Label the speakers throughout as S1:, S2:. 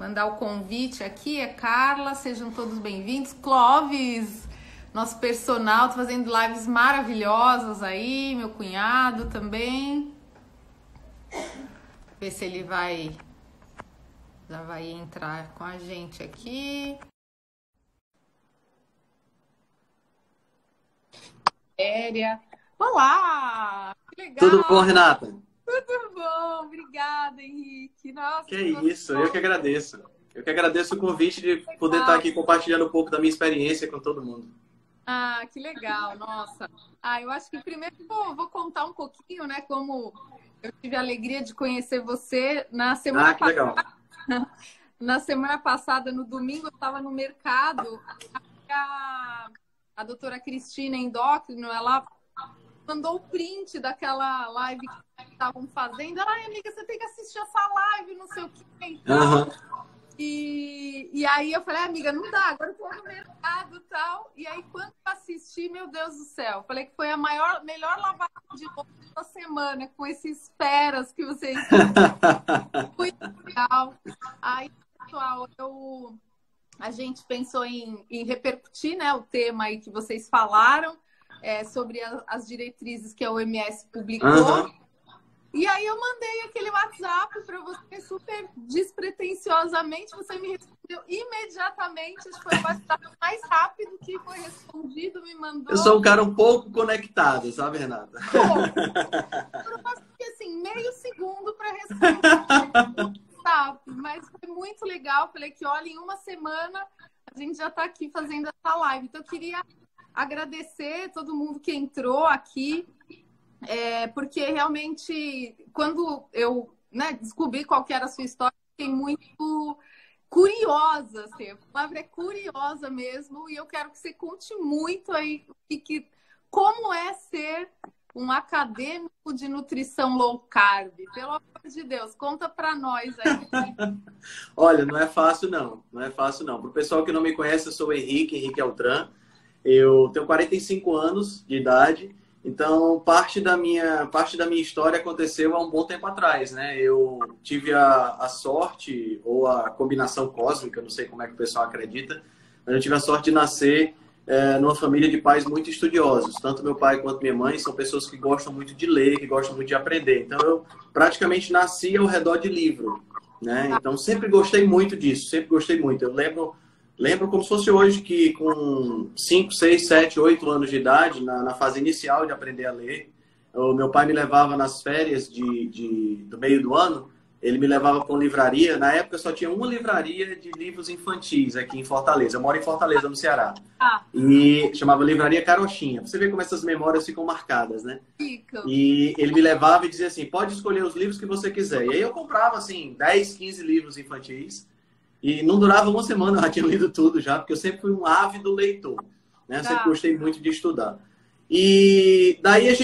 S1: mandar o convite aqui. É Carla, sejam todos bem-vindos. Clóvis, nosso personal, tá fazendo lives maravilhosas aí. Meu cunhado também. Ver se ele já vai entrar com a gente aqui. Olá! Que legal!
S2: Tudo bom, Renata?
S1: Tudo bom, obrigada, Henrique. Nossa,
S2: Que isso, eu que agradeço. Eu que agradeço o convite de poder estar aqui compartilhando um pouco da minha experiência com todo mundo.
S1: Ah, que legal, nossa. Eu acho que primeiro vou contar um pouquinho, né, como eu tive a alegria de conhecer você na semana
S2: Que legal.
S1: Na semana passada, no domingo, eu estava no mercado, a doutora Cristina Endócrino, ela mandou o print daquela live que estavam fazendo. Ela, amiga, você tem que assistir essa live, não sei o que. Então, e aí eu falei, amiga, não dá, agora eu tô no mercado e tal. E aí, quando eu assisti, meu Deus do céu, falei que foi a melhor lavagem de roupa da semana, com esses feras que vocês... Muito legal. Aí, pessoal, a gente pensou em repercutir, né, o tema aí que vocês falaram, sobre as diretrizes que a OMS publicou. E aí eu mandei aquele WhatsApp para você super despretensiosamente, você me respondeu imediatamente, acho que foi o WhatsApp mais rápido que foi respondido, me mandou...
S2: Eu sou um cara um pouco conectado, sabe, Renata?
S1: Eu acho que assim, meio segundo para responder. Mas foi muito legal. Falei que, olha, em uma semana a gente já está aqui fazendo essa live. Então, eu queria agradecer todo mundo que entrou aqui, porque realmente, quando eu descobri qual que era a sua história, fiquei muito curiosa. Assim, a palavra é curiosa mesmo, e eu quero que você conte muito aí como é ser um acadêmico de nutrição low carb. Pelo amor de Deus, conta para nós aí.
S2: Olha, não é fácil não. Não é fácil não. Para o pessoal que não me conhece, eu sou o Henrique Altran. Eu tenho 45 anos de idade. Então, parte da minha história aconteceu há um bom tempo atrás, né? Eu tive a sorte, ou a combinação cósmica, não sei como é que o pessoal acredita, mas eu tive a sorte de nascer numa família de pais muito estudiosos. Tanto meu pai quanto minha mãe são pessoas que gostam muito de ler, que gostam muito de aprender. Então, eu praticamente nasci ao redor de livro, né? Então, sempre gostei muito disso, sempre gostei muito. Eu lembro como se fosse hoje que com 5, 6, 7, 8 anos de idade, na fase inicial de aprender a ler, o meu pai me levava nas férias do meio do ano, ele me levava para uma livraria. Na época só tinha uma livraria de livros infantis aqui em Fortaleza. Eu moro em Fortaleza, no Ceará. E chamava Livraria Carochinha. Você vê como essas memórias ficam marcadas, né? E ele me levava e dizia assim, pode escolher os livros que você quiser. E aí eu comprava, assim, 10, 15 livros infantis. E não durava uma semana, eu já tinha lido tudo já, porque eu sempre fui um ávido leitor, né? Eu sempre gostei muito de estudar. E daí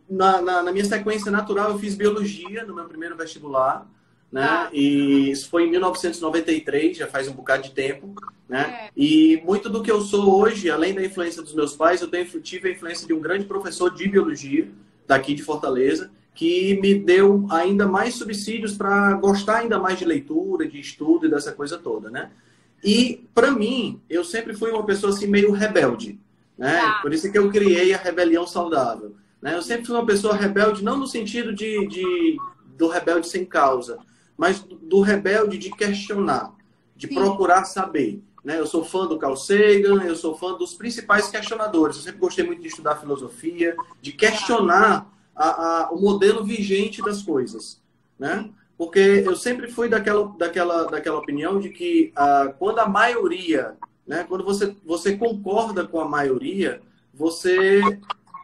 S2: na minha sequência natural, eu fiz biologia no meu primeiro vestibular, né? E isso foi em 1993, já faz um bocado de tempo, né? E muito do que eu sou hoje, além da influência dos meus pais, eu tive a influência de um grande professor de biologia daqui de Fortaleza, que me deu ainda mais subsídios para gostar ainda mais de leitura, de estudo e dessa coisa toda, né? E, para mim, eu sempre fui uma pessoa assim meio rebelde, né? Por isso que eu criei a rebelião saudável, né? Eu sempre fui uma pessoa rebelde, não no sentido do rebelde sem causa, mas do rebelde de questionar, de procurar saber, né? Eu sou fã do Carl Sagan, eu sou fã dos principais questionadores. Eu sempre gostei muito de estudar filosofia, de questionar o modelo vigente das coisas, né? Porque eu sempre fui daquela opinião de que quando a maioria, né, quando você concorda com a maioria, você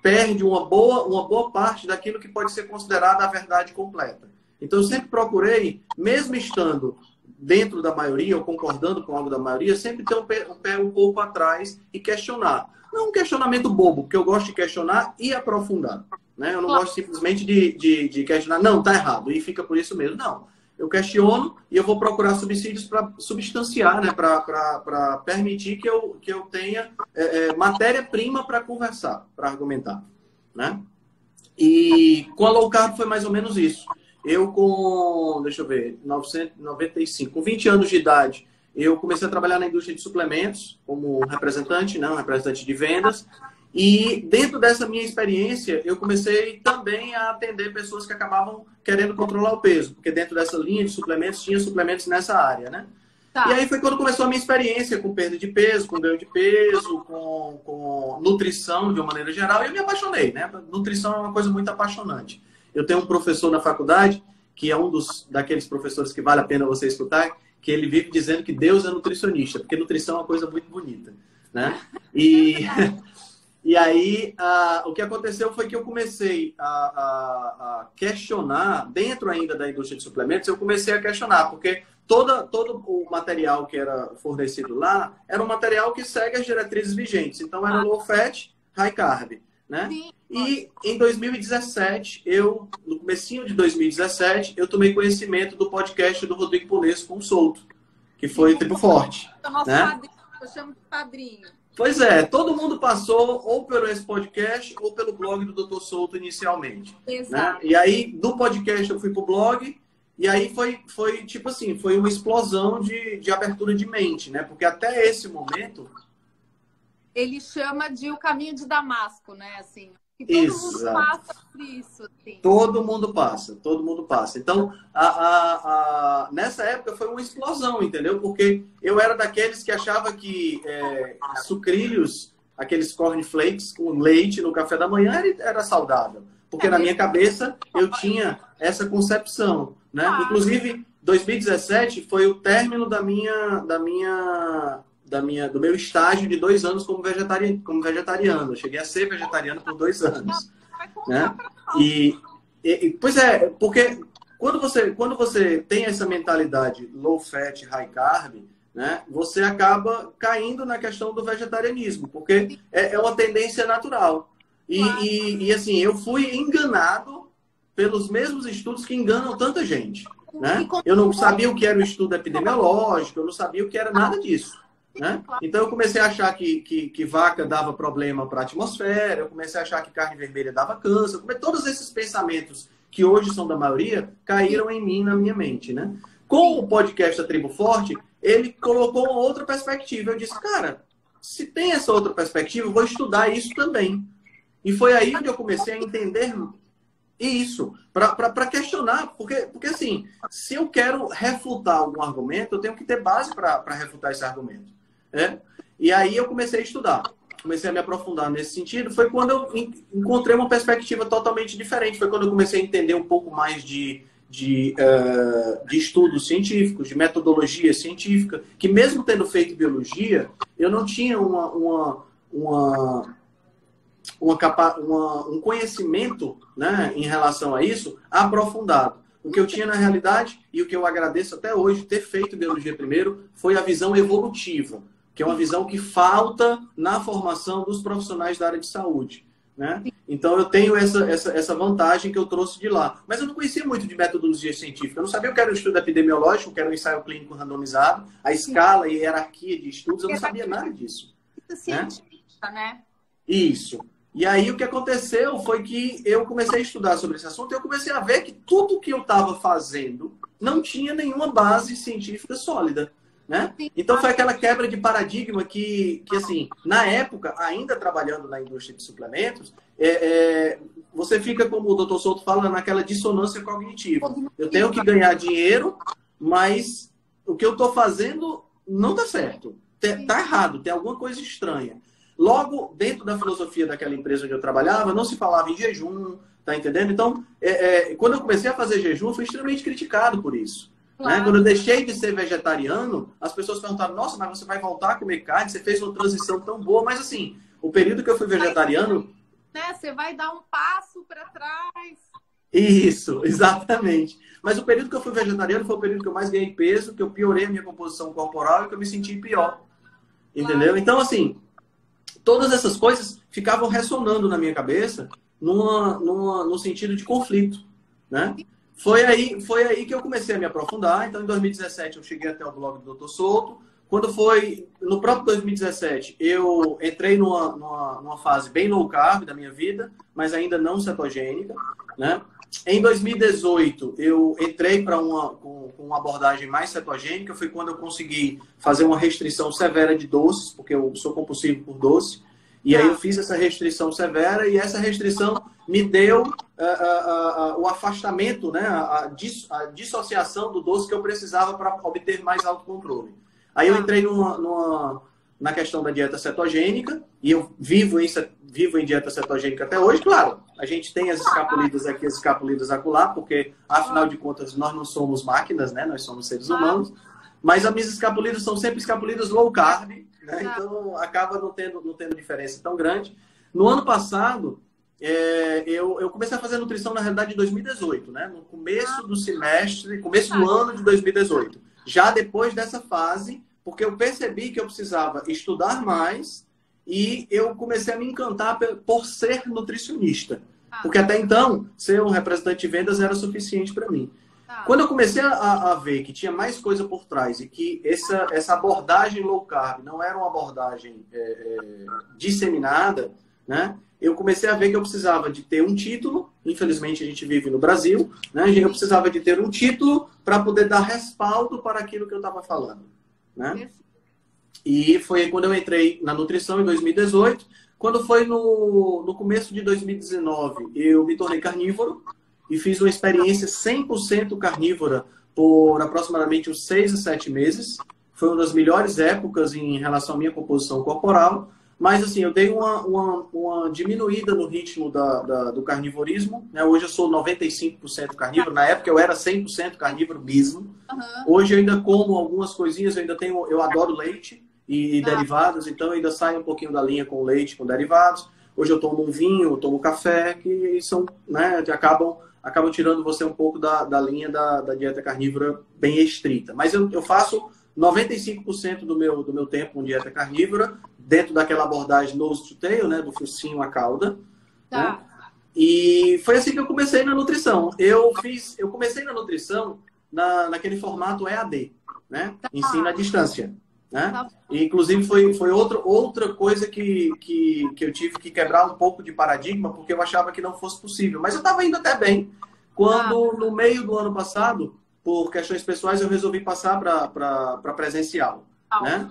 S2: perde uma boa parte daquilo que pode ser considerada a verdade completa. Então, eu sempre procurei, mesmo estando dentro da maioria, ou concordando com algo da maioria, sempre ter um pé um pouco atrás e questionar. Não um questionamento bobo, porque eu gosto de questionar e aprofundar. Né? Eu não gosto simplesmente de questionar, não, tá errado, e fica por isso mesmo. Não. Eu questiono e eu vou procurar subsídios para substanciar, né? Para permitir que eu tenha matéria-prima para conversar, para argumentar. Né? E com a low carb foi mais ou menos isso. eu com, deixa eu ver, 1995, com 20 anos de idade, eu comecei a trabalhar na indústria de suplementos como representante, não, representante de vendas. E dentro dessa minha experiência, eu comecei também a atender pessoas que acabavam querendo controlar o peso, porque dentro dessa linha de suplementos tinha suplementos nessa área, né?
S1: Tá.
S2: E aí foi quando começou a minha experiência com perda de peso, com ganho de peso, com nutrição de uma maneira geral, e eu me apaixonei, né? Nutrição é uma coisa muito apaixonante. Eu tenho um professor na faculdade, que é daqueles professores que vale a pena você escutar, que ele vive dizendo que Deus é nutricionista, porque nutrição é uma coisa muito bonita, né? E aí, o que aconteceu foi que eu comecei a questionar, dentro ainda da indústria de suplementos, eu comecei a questionar, porque todo o material que era fornecido lá era um material que segue as diretrizes vigentes. Então, era low fat, high carb, né? E em 2017, no comecinho de 2017, eu tomei conhecimento do podcast do Rodrigo Polesso com o Souto, que foi Tribo Forte.
S1: É o nosso padrinho, eu chamo de padrinho.
S2: Pois é, todo mundo passou ou pelo esse podcast ou pelo blog do Dr. Souto inicialmente.
S1: Exato.
S2: Né? E aí, do podcast eu fui pro blog, e aí foi tipo assim, foi uma explosão de abertura de mente, né? Porque até esse momento...
S1: Ele chama de o caminho de Damasco, né? Assim, que todo mundo passa por isso. Assim.
S2: Todo mundo passa. Então, nessa época foi uma explosão, entendeu? Porque eu era daqueles que achava que sucrilhos, aqueles cornflakes com leite no café da manhã era saudável. Porque na minha cabeça eu tinha essa concepção, né? Inclusive, 2017 foi o término do meu estágio de 2 anos como vegetariano. Eu cheguei a ser vegetariano por 2 anos. Né? Pois é, porque quando você tem essa mentalidade low fat, high carb, né, você acaba caindo na questão do vegetarianismo, porque é uma tendência natural. E assim, eu fui enganado pelos mesmos estudos que enganam tanta gente. Né? Eu não sabia o que era o estudo epidemiológico, eu não sabia o que era nada disso. Né? Então eu comecei a achar que vaca dava problema para a atmosfera, eu comecei a achar que carne vermelha dava câncer, todos esses pensamentos que hoje são da maioria caíram em mim, na minha mente. Né? Com o podcast da Tribo Forte, ele colocou uma outra perspectiva. Eu disse, cara, se tem essa outra perspectiva, eu vou estudar isso também. E foi aí onde eu comecei a entender isso, para questionar, porque assim, se eu quero refutar algum argumento, eu tenho que ter base para refutar esse argumento. Né? E aí eu comecei a estudar, comecei a me aprofundar nesse sentido. Foi quando eu encontrei uma perspectiva totalmente diferente. Foi quando eu comecei a entender um pouco mais de estudos científicos, de metodologia científica, que mesmo tendo feito biologia, eu não tinha um conhecimento, né, em relação a isso aprofundado. O que eu tinha na realidade, e o que eu agradeço até hoje ter feito biologia primeiro, foi a visão evolutiva, que é uma visão que falta na formação dos profissionais da área de saúde. Né? Então eu tenho essa vantagem que eu trouxe de lá. Mas eu não conhecia muito de metodologia científica. Eu não sabia o que era o estudo epidemiológico, o que era o ensaio clínico randomizado, a escala e hierarquia de estudos, eu não sabia nada disso.
S1: Científica, né?
S2: Isso. E aí o que aconteceu foi que eu comecei a estudar sobre esse assunto e eu comecei a ver que tudo que eu estava fazendo não tinha nenhuma base científica sólida. Né? Então foi aquela quebra de paradigma que assim, na época, ainda trabalhando na indústria de suplementos, você fica, como o Dr. Souto fala, naquela dissonância cognitiva. Eu tenho que ganhar dinheiro, mas o que eu estou fazendo não está certo. Está errado, tem alguma coisa estranha. Logo, dentro da filosofia daquela empresa onde eu trabalhava, não se falava em jejum, tá entendendo? Então, quando eu comecei a fazer jejum, eu fui extremamente criticado por isso. Claro. Né? Quando eu deixei de ser vegetariano, as pessoas perguntaram, nossa, mas você vai voltar a comer carne? Você fez uma transição tão boa. Mas assim, o período que eu fui vegetariano...
S1: Né? Você vai dar um passo para trás.
S2: Isso, exatamente. Mas o período que eu fui vegetariano foi o período que eu mais ganhei peso, que eu piorei a minha composição corporal e que eu me senti pior. Entendeu? Claro. Então, assim, todas essas coisas ficavam ressonando na minha cabeça no sentido de conflito, né? Foi aí que eu comecei a me aprofundar. Então, em 2017, eu cheguei até o blog do Dr. Souto. Quando foi no próprio 2017, eu entrei numa fase bem low carb da minha vida, mas ainda não cetogênica, né? Em 2018, eu entrei para com uma abordagem mais cetogênica. Foi quando eu consegui fazer uma restrição severa de doces, porque eu sou compulsivo por doce. E aí eu fiz essa restrição severa e essa restrição me deu o afastamento, né? A dissociação do doce que eu precisava para obter mais autocontrole. Aí eu entrei na questão da dieta cetogênica e eu vivo em dieta cetogênica até hoje. Claro, a gente tem as escapulidas aqui, as escapulidas acolá, porque, afinal de contas, nós não somos máquinas, né? Nós somos seres humanos. Mas as minhas escapulidas são sempre escapulidas low carb, né? Então, acaba não tendo diferença tão grande. No ano passado, eu comecei a fazer nutrição, na realidade, em 2018, né? No começo do semestre, começo do ano de 2018. Já depois dessa fase, porque eu percebi que eu precisava estudar mais e eu comecei a me encantar por ser nutricionista. Porque até então, ser um representante de vendas era suficiente para mim. Quando eu comecei a ver que tinha mais coisa por trás e que essa abordagem low carb não era uma abordagem disseminada, né? Eu comecei a ver que eu precisava de ter um título. Infelizmente, a gente vive no Brasil, né? Eu precisava de ter um título para poder dar respaldo para aquilo que eu estava falando, né? E foi quando eu entrei na nutrição, em 2018. Quando foi no começo de 2019, eu me tornei carnívoro e fiz uma experiência 100% carnívora por aproximadamente uns 6 a 7 meses. Foi uma das melhores épocas em relação à minha composição corporal. Mas, assim, eu dei uma diminuída no ritmo do carnivorismo, né? Hoje eu sou 95% carnívoro. Na época eu era 100% carnívoro mesmo. Hoje eu ainda como algumas coisinhas. Eu adoro leite e derivados. Então eu ainda saio um pouquinho da linha com leite, com derivados. Hoje eu tomo um vinho, eu tomo café, que são, né, que acabam tirando você um pouco da linha da dieta carnívora bem estrita. Mas eu faço 95% do meu tempo com dieta carnívora, dentro daquela abordagem nose to tail, né, do focinho à cauda. Né? E foi assim que eu comecei na nutrição. Eu comecei na nutrição naquele formato EAD, né? Ensino à distância. Né? E, inclusive, foi outra coisa que eu tive que quebrar um pouco de paradigma, porque eu achava que não fosse possível. Mas eu estava indo até bem. Quando, no meio do ano passado, por questões pessoais, eu resolvi passar para presencial. Né?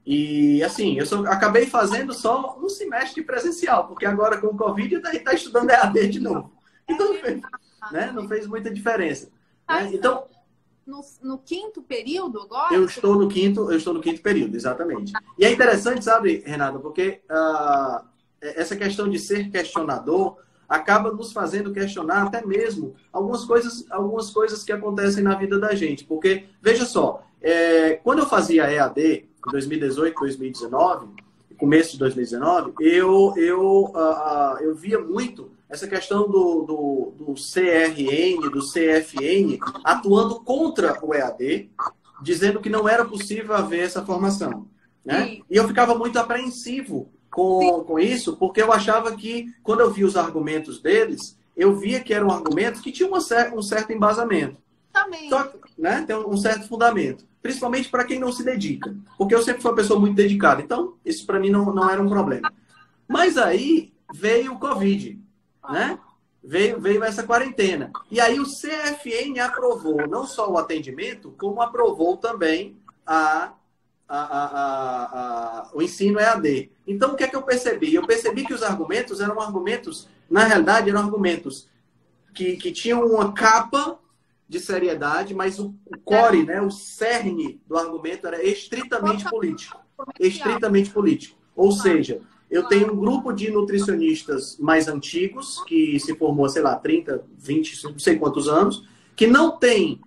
S2: E, assim, acabei fazendo só um semestre presencial, porque agora, com o Covid, a gente está estudando EAD de novo. Então, não fez muita diferença. Né? Então...
S1: No quinto período agora?
S2: Eu estou no quinto período, exatamente. E é interessante, sabe, Renata, porque essa questão de ser questionador acaba nos fazendo questionar até mesmo algumas coisas que acontecem na vida da gente. Porque, veja só, quando eu fazia EAD, em 2018, 2019, começo de 2019, eu via muito essa questão do CRN, do CFN, atuando contra o EAD, dizendo que não era possível haver essa formação. Né? E eu ficava muito apreensivo com isso, porque eu achava que, quando eu via os argumentos deles, eu via que eram argumentos que tinham um certo embasamento. Só, né, tem um certo fundamento. Principalmente para quem não se dedica. Porque eu sempre fui uma pessoa muito dedicada. Então, isso para mim não era um problema. Mas aí veio o Covid. Né? Veio essa quarentena. E aí o CFN aprovou não só o atendimento, como aprovou também o ensino EAD. Então, o que é que eu percebi? Eu percebi que os argumentos eram argumentos, na realidade, eram argumentos que tinham uma capa de seriedade, mas o core, né, o cerne do argumento era estritamente político. Estritamente político. Ou seja, eu tenho um grupo de nutricionistas mais antigos, que se formou, sei lá, 30, 20, não sei quantos anos, que não tem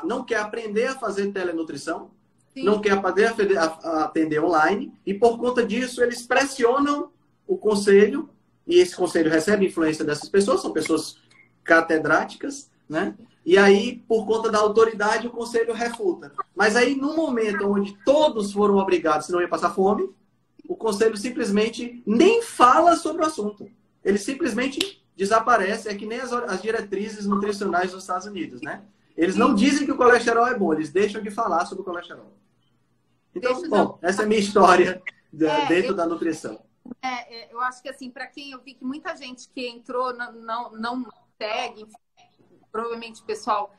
S2: não quer aprender a fazer telenutrição, não quer aprender a atender online, e por conta disso eles pressionam o conselho, e esse conselho recebe influência dessas pessoas, são pessoas catedráticas, né? E aí, por conta da autoridade, o conselho refuta. Mas aí, no momento onde todos foram obrigados, senão ia passar fome, o conselho simplesmente nem fala sobre o assunto. Ele simplesmente desaparece. É que nem as diretrizes nutricionais dos Estados Unidos, né? Eles não dizem que o colesterol é bom, eles deixam de falar sobre o colesterol. Então, bom, essa é a minha história dentro da nutrição.
S1: Eu acho que, assim, para quem eu vi que muita gente que entrou não segue, enfim, provavelmente o pessoal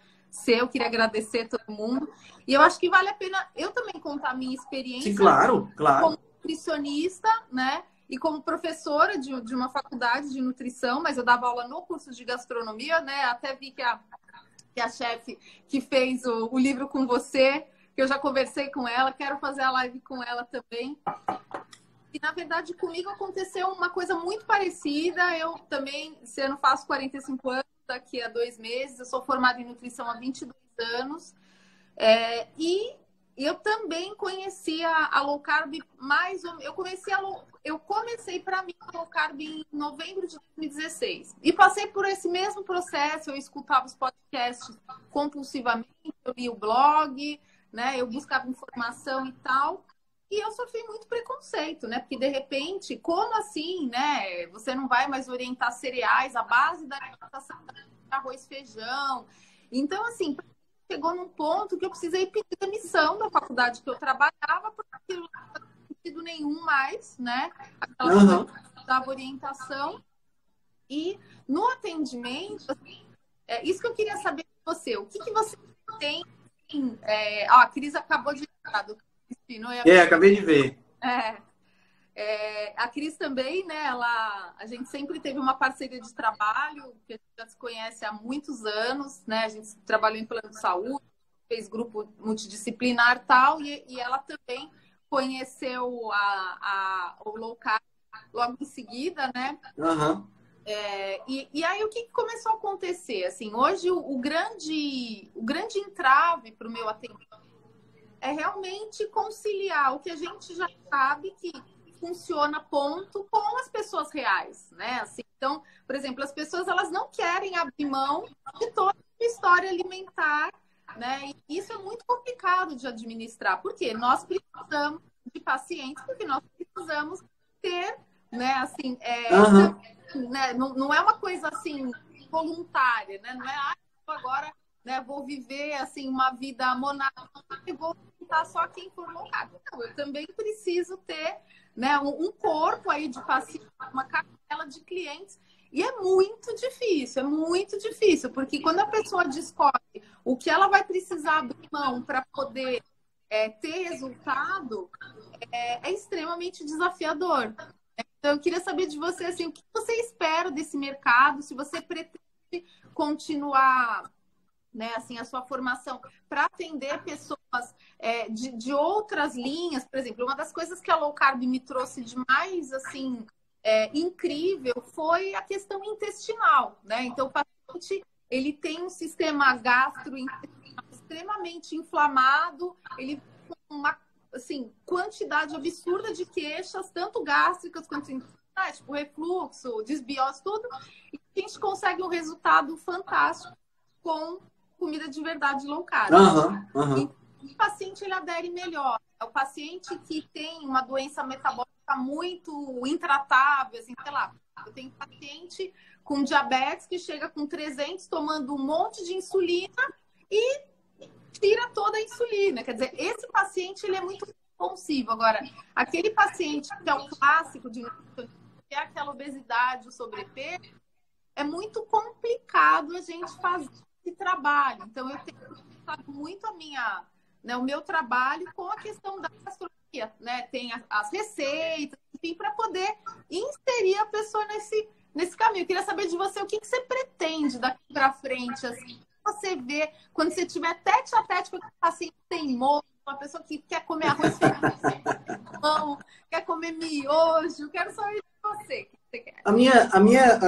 S1: eu queria agradecer a todo mundo. E eu acho que vale a pena eu também contar a minha experiência.
S2: Sim, claro.
S1: Como nutricionista, né? E como professora de uma faculdade de nutrição, mas eu dava aula no curso de gastronomia, né? Até vi que a chefe que fez o livro com você, que eu já conversei com ela, quero fazer a live com ela também. E, na verdade, comigo aconteceu uma coisa muito parecida. Eu também, esse ano, faço 45 anos, daqui a 2 meses. Eu sou formada em nutrição há 22 anos. E eu também conheci a low carb eu comecei para mim a low carb em novembro de 2016. E passei por esse mesmo processo. Eu escutava os podcasts compulsivamente, eu li o blog, né? Eu buscava informação e tal. E eu sofri muito preconceito, né? Porque, de repente, como assim, né? Você não vai mais orientar cereais, a base da alimentação é arroz e feijão. Então, assim, chegou num ponto que eu precisei pedir demissão da faculdade que eu trabalhava, porque não tinha sentido nenhum mais, né? Aquela coisa que dava orientação. E no atendimento, assim, isso que eu queria saber de você. O que você tem? A Cris acabou de entrar.
S2: Acabei de ver.
S1: A Cris também, né? A gente sempre teve uma parceria de trabalho, que a gente já se conhece há muitos anos, né? A gente trabalhou em plano de saúde, fez grupo multidisciplinar e tal, e ela também conheceu o low carb logo em seguida, né? E aí o que começou a acontecer? Assim, hoje o grande entrave para o meu atendimento é realmente conciliar o que a gente já sabe que funciona ponto com as pessoas reais, né? Assim, então, por exemplo, as pessoas elas não querem abrir mão de toda a história alimentar, né? E isso é muito complicado de administrar, porque nós precisamos de pacientes, porque nós precisamos ter, né? Assim, né? Não é uma coisa assim voluntária, né? Não é agora, né? Vou viver assim uma vida monárquica e vou só quem for low carb. Não, eu também preciso ter, né, um corpo aí de paciente, uma cartela de clientes. E é muito difícil, porque quando a pessoa descobre o que ela vai precisar abrir mão para poder ter resultado, é extremamente desafiador. Então, eu queria saber de você, assim, o que você espera desse mercado, se você pretende continuar, né, assim, a sua formação para atender pessoas de outras linhas. Por exemplo, uma das coisas que a low carb me trouxe de mais assim, incrível foi a questão intestinal, né? Então, o paciente ele tem um sistema gastrointestinal extremamente inflamado, ele tem uma assim, quantidade absurda de queixas, tanto gástricas quanto intestinais, tipo refluxo, desbiose, tudo, e a gente consegue um resultado fantástico com comida de verdade low carb. E o paciente ele adere melhor. É o paciente que tem uma doença metabólica muito intratável, assim, sei lá. Eu tenho paciente com diabetes que chega com 300 tomando um monte de insulina e tira toda a insulina. Quer dizer, esse paciente ele é muito responsivo. Agora, aquele paciente que é o clássico de que é aquela obesidade, o sobrepeso, é muito complicado a gente fazer esse trabalho. Então, eu tenho usado muito o meu trabalho com a questão da gastronomia, né? Tem as receitas, enfim, para poder inserir a pessoa nesse caminho. Eu queria saber de você o que você pretende daqui para frente, assim, você vê quando você tiver tete a tete com um paciente teimoso, uma pessoa que quer comer arroz feijão, quer comer miojo. Eu quero saber de você.
S2: A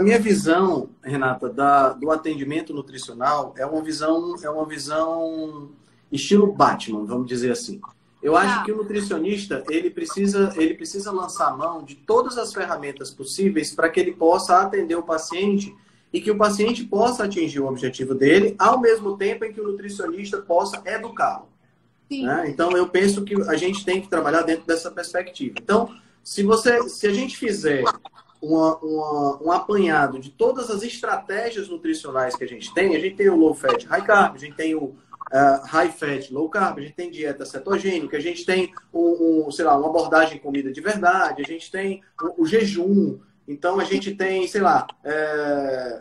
S2: minha visão, Renata, do atendimento nutricional é uma visão estilo Batman, vamos dizer assim. Eu acho que o nutricionista ele precisa lançar a mão de todas as ferramentas possíveis para que ele possa atender o paciente e que o paciente possa atingir o objetivo dele, ao mesmo tempo em que o nutricionista possa educá-lo. Né? Então, eu penso que a gente tem que trabalhar dentro dessa perspectiva. Então, se a gente fizer um apanhado de todas as estratégias nutricionais que a gente tem o low fat, high carb, a gente tem o high fat, low carb, a gente tem dieta cetogênica, a gente tem sei lá, uma abordagem comida de verdade, a gente tem o jejum, então a gente tem, sei lá,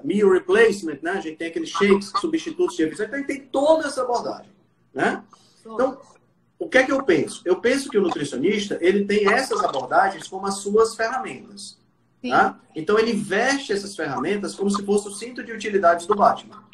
S2: meal replacement, né? A gente tem aqueles shakes, substitutos de refeição, então a gente tem toda essa abordagem, né? Então, o que é que eu penso? Eu penso que o nutricionista, ele tem essas abordagens como as suas ferramentas, tá? Então ele veste essas ferramentas como se fosse o cinto de utilidades do Batman.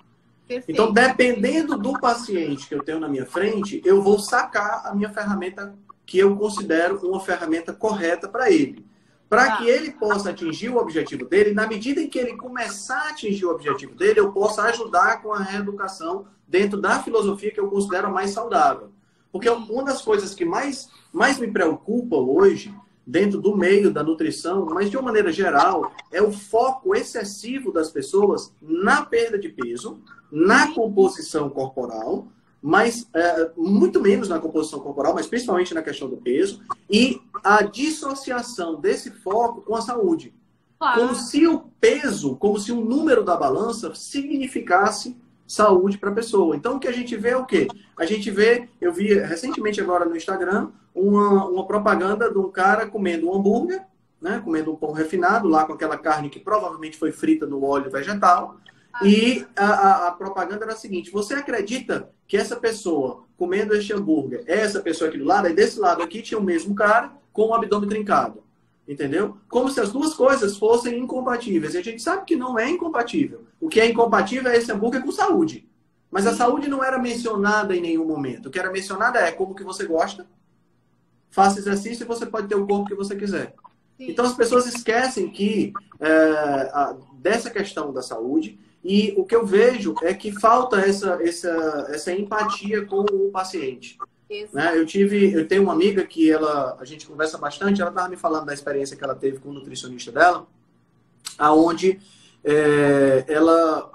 S2: Perfeito. Então, dependendo do paciente que eu tenho na minha frente, eu vou sacar a minha ferramenta que eu considero uma ferramenta correta para ele. Para que ele possa atingir o objetivo dele, na medida em que ele começar a atingir o objetivo dele, eu possa ajudar com a reeducação dentro da filosofia que eu considero mais saudável. Porque uma das coisas que mais me preocupa hoje, dentro do meio da nutrição, mas de uma maneira geral, é o foco excessivo das pessoas na perda de peso, na composição corporal, mas muito menos na composição corporal, mas principalmente na questão do peso, e a dissociação desse foco com a saúde. Claro. Como se o peso, como se o número da balança significasse saúde para a pessoa. Então, o que a gente vê é o quê? A gente vê, eu vi recentemente agora no Instagram, uma propaganda de um cara comendo um hambúrguer, né? Comendo um pão refinado, lá com aquela carne que provavelmente foi frita no óleo vegetal. E a propaganda era a seguinte: você acredita que essa pessoa comendo este hambúrguer é essa pessoa aqui do lado? Aí desse lado aqui tinha o mesmo cara com o abdômen trincado. Entendeu? Como se as duas coisas fossem incompatíveis. E a gente sabe que não é incompatível. O que é incompatível é esse hambúrguer com saúde. Mas a saúde não era mencionada em nenhum momento. O que era mencionada é como que você gosta, faça exercício e você pode ter o corpo que você quiser. Sim. Então as pessoas esquecem que dessa questão da saúde, e o que eu vejo é que falta essa empatia com o paciente. Né? Eu tenho uma amiga que a gente conversa bastante, ela estava me falando da experiência que ela teve com o nutricionista dela, aonde ela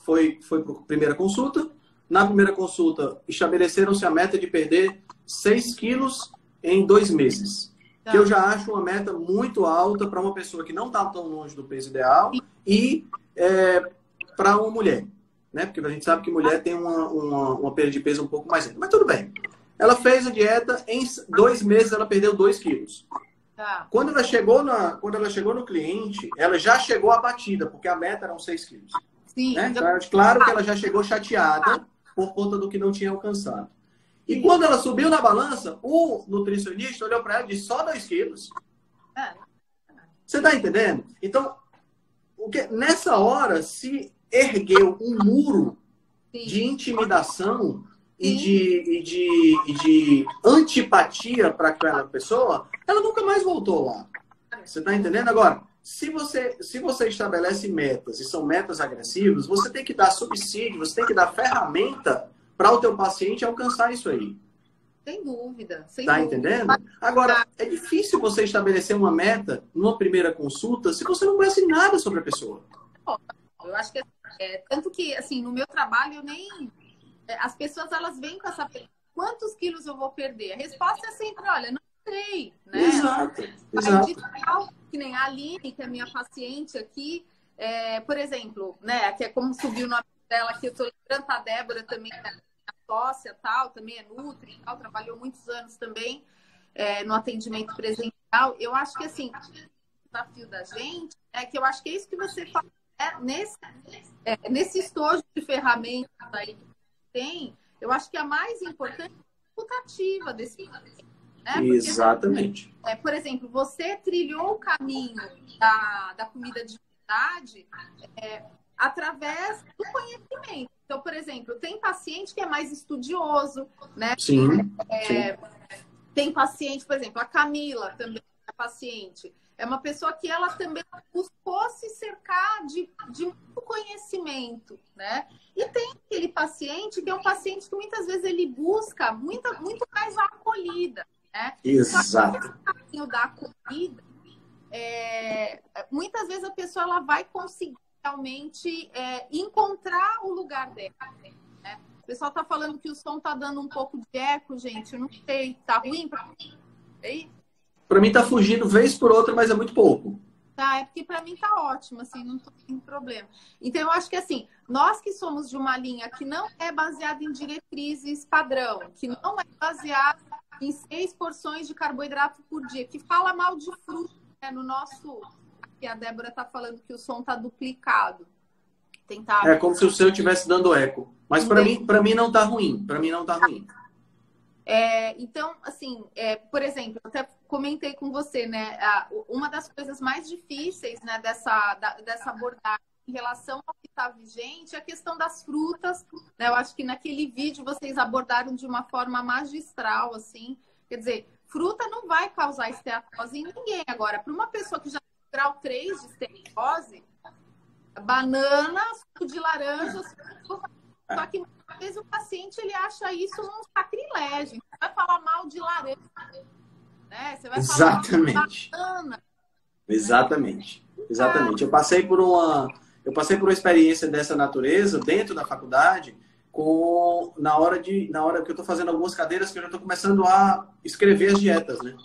S2: foi para a primeira consulta. Na primeira consulta, estabeleceram-se a meta de perder 6 quilos em 2 meses. Tá. Que eu já acho uma meta muito alta para uma pessoa que não está tão longe do peso ideal e para uma mulher. Né? Porque a gente sabe que mulher tem uma perda de peso um pouco mais lenta. Mas tudo bem. Ela fez a dieta, em 2 meses ela perdeu 2 quilos. Tá. Quando ela chegou no cliente, ela já chegou abatida, porque a meta eram 6 quilos. Sim. Né? Então, claro que ela já chegou chateada por conta do que não tinha alcançado. E quando ela subiu na balança, o nutricionista olhou para ela e disse: só 2 quilos. Você está entendendo? Então, nessa hora se ergueu um muro de intimidação e de antipatia para aquela pessoa, ela nunca mais voltou lá. Você está entendendo? Agora, se você estabelece metas e são metas agressivas, você tem que dar subsídio, você tem que dar ferramenta para o teu paciente alcançar isso aí.
S1: Sem dúvida.
S2: Tá entendendo? Agora, é difícil você estabelecer uma meta numa primeira consulta se você não conhece nada sobre a pessoa.
S1: Eu acho que tanto que, assim, no meu trabalho, eu nem... As pessoas, elas vêm com essa pergunta: quantos quilos eu vou perder? A resposta é sempre: olha, não sei, né?
S2: Exato.
S1: Que nem a Aline, que é minha paciente aqui, por exemplo, né? Que é como subiu o nome dela aqui, eu tô lembrando, a Débora também, minha sócia, tal, também é nutri, tal, trabalhou muitos anos também no atendimento presencial. Eu acho que, assim, o desafio da gente é que eu acho que é isso que você fala, nesse estojo de ferramentas aí tem, eu acho que a mais importante é a reputativa desse paciente. Né?
S2: Exatamente.
S1: Porque, por exemplo, você trilhou o caminho da comida de verdade através do conhecimento. Então, por exemplo, tem paciente que é mais estudioso, né?
S2: Sim.
S1: Tem paciente, por exemplo, a Camila também é paciente. É uma pessoa que ela também buscou se cercar de muito conhecimento, né? E tem aquele paciente que é um paciente que muitas vezes ele busca muito mais a acolhida, né?
S2: Exato.
S1: No caminho da acolhida, muitas vezes a pessoa ela vai conseguir realmente encontrar o lugar dela, né? O pessoal tá falando que o som tá dando um pouco de eco, gente. Eu não sei, tá ruim pra mim?
S2: Para mim tá fugindo vez por outra, mas é muito pouco.
S1: Tá, é porque para mim tá ótimo, assim, não tô tendo problema. Então, eu acho que assim, nós que somos de uma linha que não é baseada em diretrizes padrão, que não é baseada em 6 porções de carboidrato por dia, que fala mal de fruta, né? No nosso. Aqui a Débora tá falando que o som tá duplicado. Tentar.
S2: É como se o seu estivesse dando eco. Mas para mim não tá ruim. Para mim não tá ruim.
S1: Então, assim, por exemplo, eu até comentei com você, né? Uma das coisas mais difíceis, né, dessa abordagem em relação ao que está vigente é a questão das frutas, né? Eu acho que naquele vídeo vocês abordaram de uma forma magistral, assim. Quer dizer, fruta não vai causar esteatose em ninguém. Agora, para uma pessoa que já tem grau 3 de esteatose, banana, suco de laranja, só que às vezes o paciente ele acha isso um sacrilégio. Você vai falar mal de laranja, né? Você vai falar mal de banana.
S2: Exatamente. Exatamente. Eu passei por uma experiência dessa natureza dentro da faculdade, na hora que eu estou fazendo algumas cadeiras que eu já estou começando a escrever as dietas, né?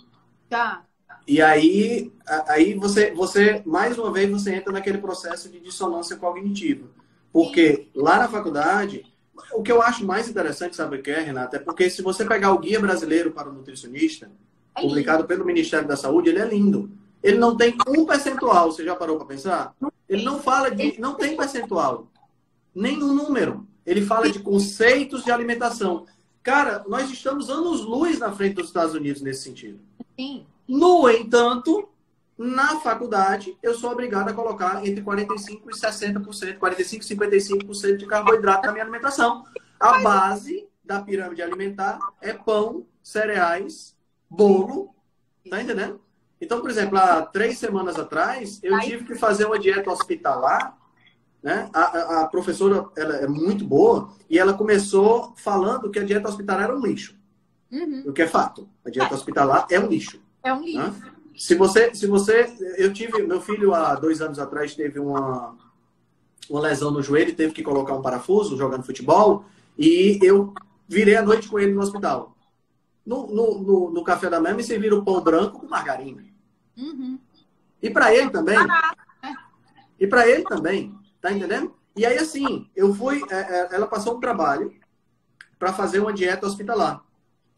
S1: Tá.
S2: E aí você mais uma vez você entra naquele processo de dissonância cognitiva. Porque lá na faculdade, o que eu acho mais interessante, sabe o que é, Renata? É porque se você pegar o Guia Brasileiro para o Nutricionista, publicado pelo Ministério da Saúde, ele é lindo. Ele não tem um percentual, você já parou para pensar? Ele não fala não tem percentual, nenhum número. Ele fala de conceitos de alimentação. Cara, nós estamos anos-luz na frente dos Estados Unidos nesse sentido.
S1: Sim.
S2: No entanto, na faculdade, eu sou obrigado a colocar entre 45% e 60%, 45% e 55% de carboidrato na minha alimentação. A base da pirâmide alimentar é pão, cereais, bolo. Tá entendendo? Então, por exemplo, há 3 semanas atrás, eu tive que fazer uma dieta hospitalar, né? A professora, ela é muito boa, e ela começou falando que a dieta hospitalar era um lixo.
S1: Uhum.
S2: O que é fato. A dieta hospitalar é um lixo.
S1: É um lixo.
S2: Né? Eu tive, meu filho há 2 anos atrás teve uma lesão no joelho, teve que colocar um parafuso jogando futebol, e eu virei a noite com ele no hospital. No café da manhã me serviram pão branco com margarina.
S1: Uhum.
S2: E para ele também. Tá entendendo? E aí, assim, eu fui. Ela passou um trabalho para fazer uma dieta hospitalar.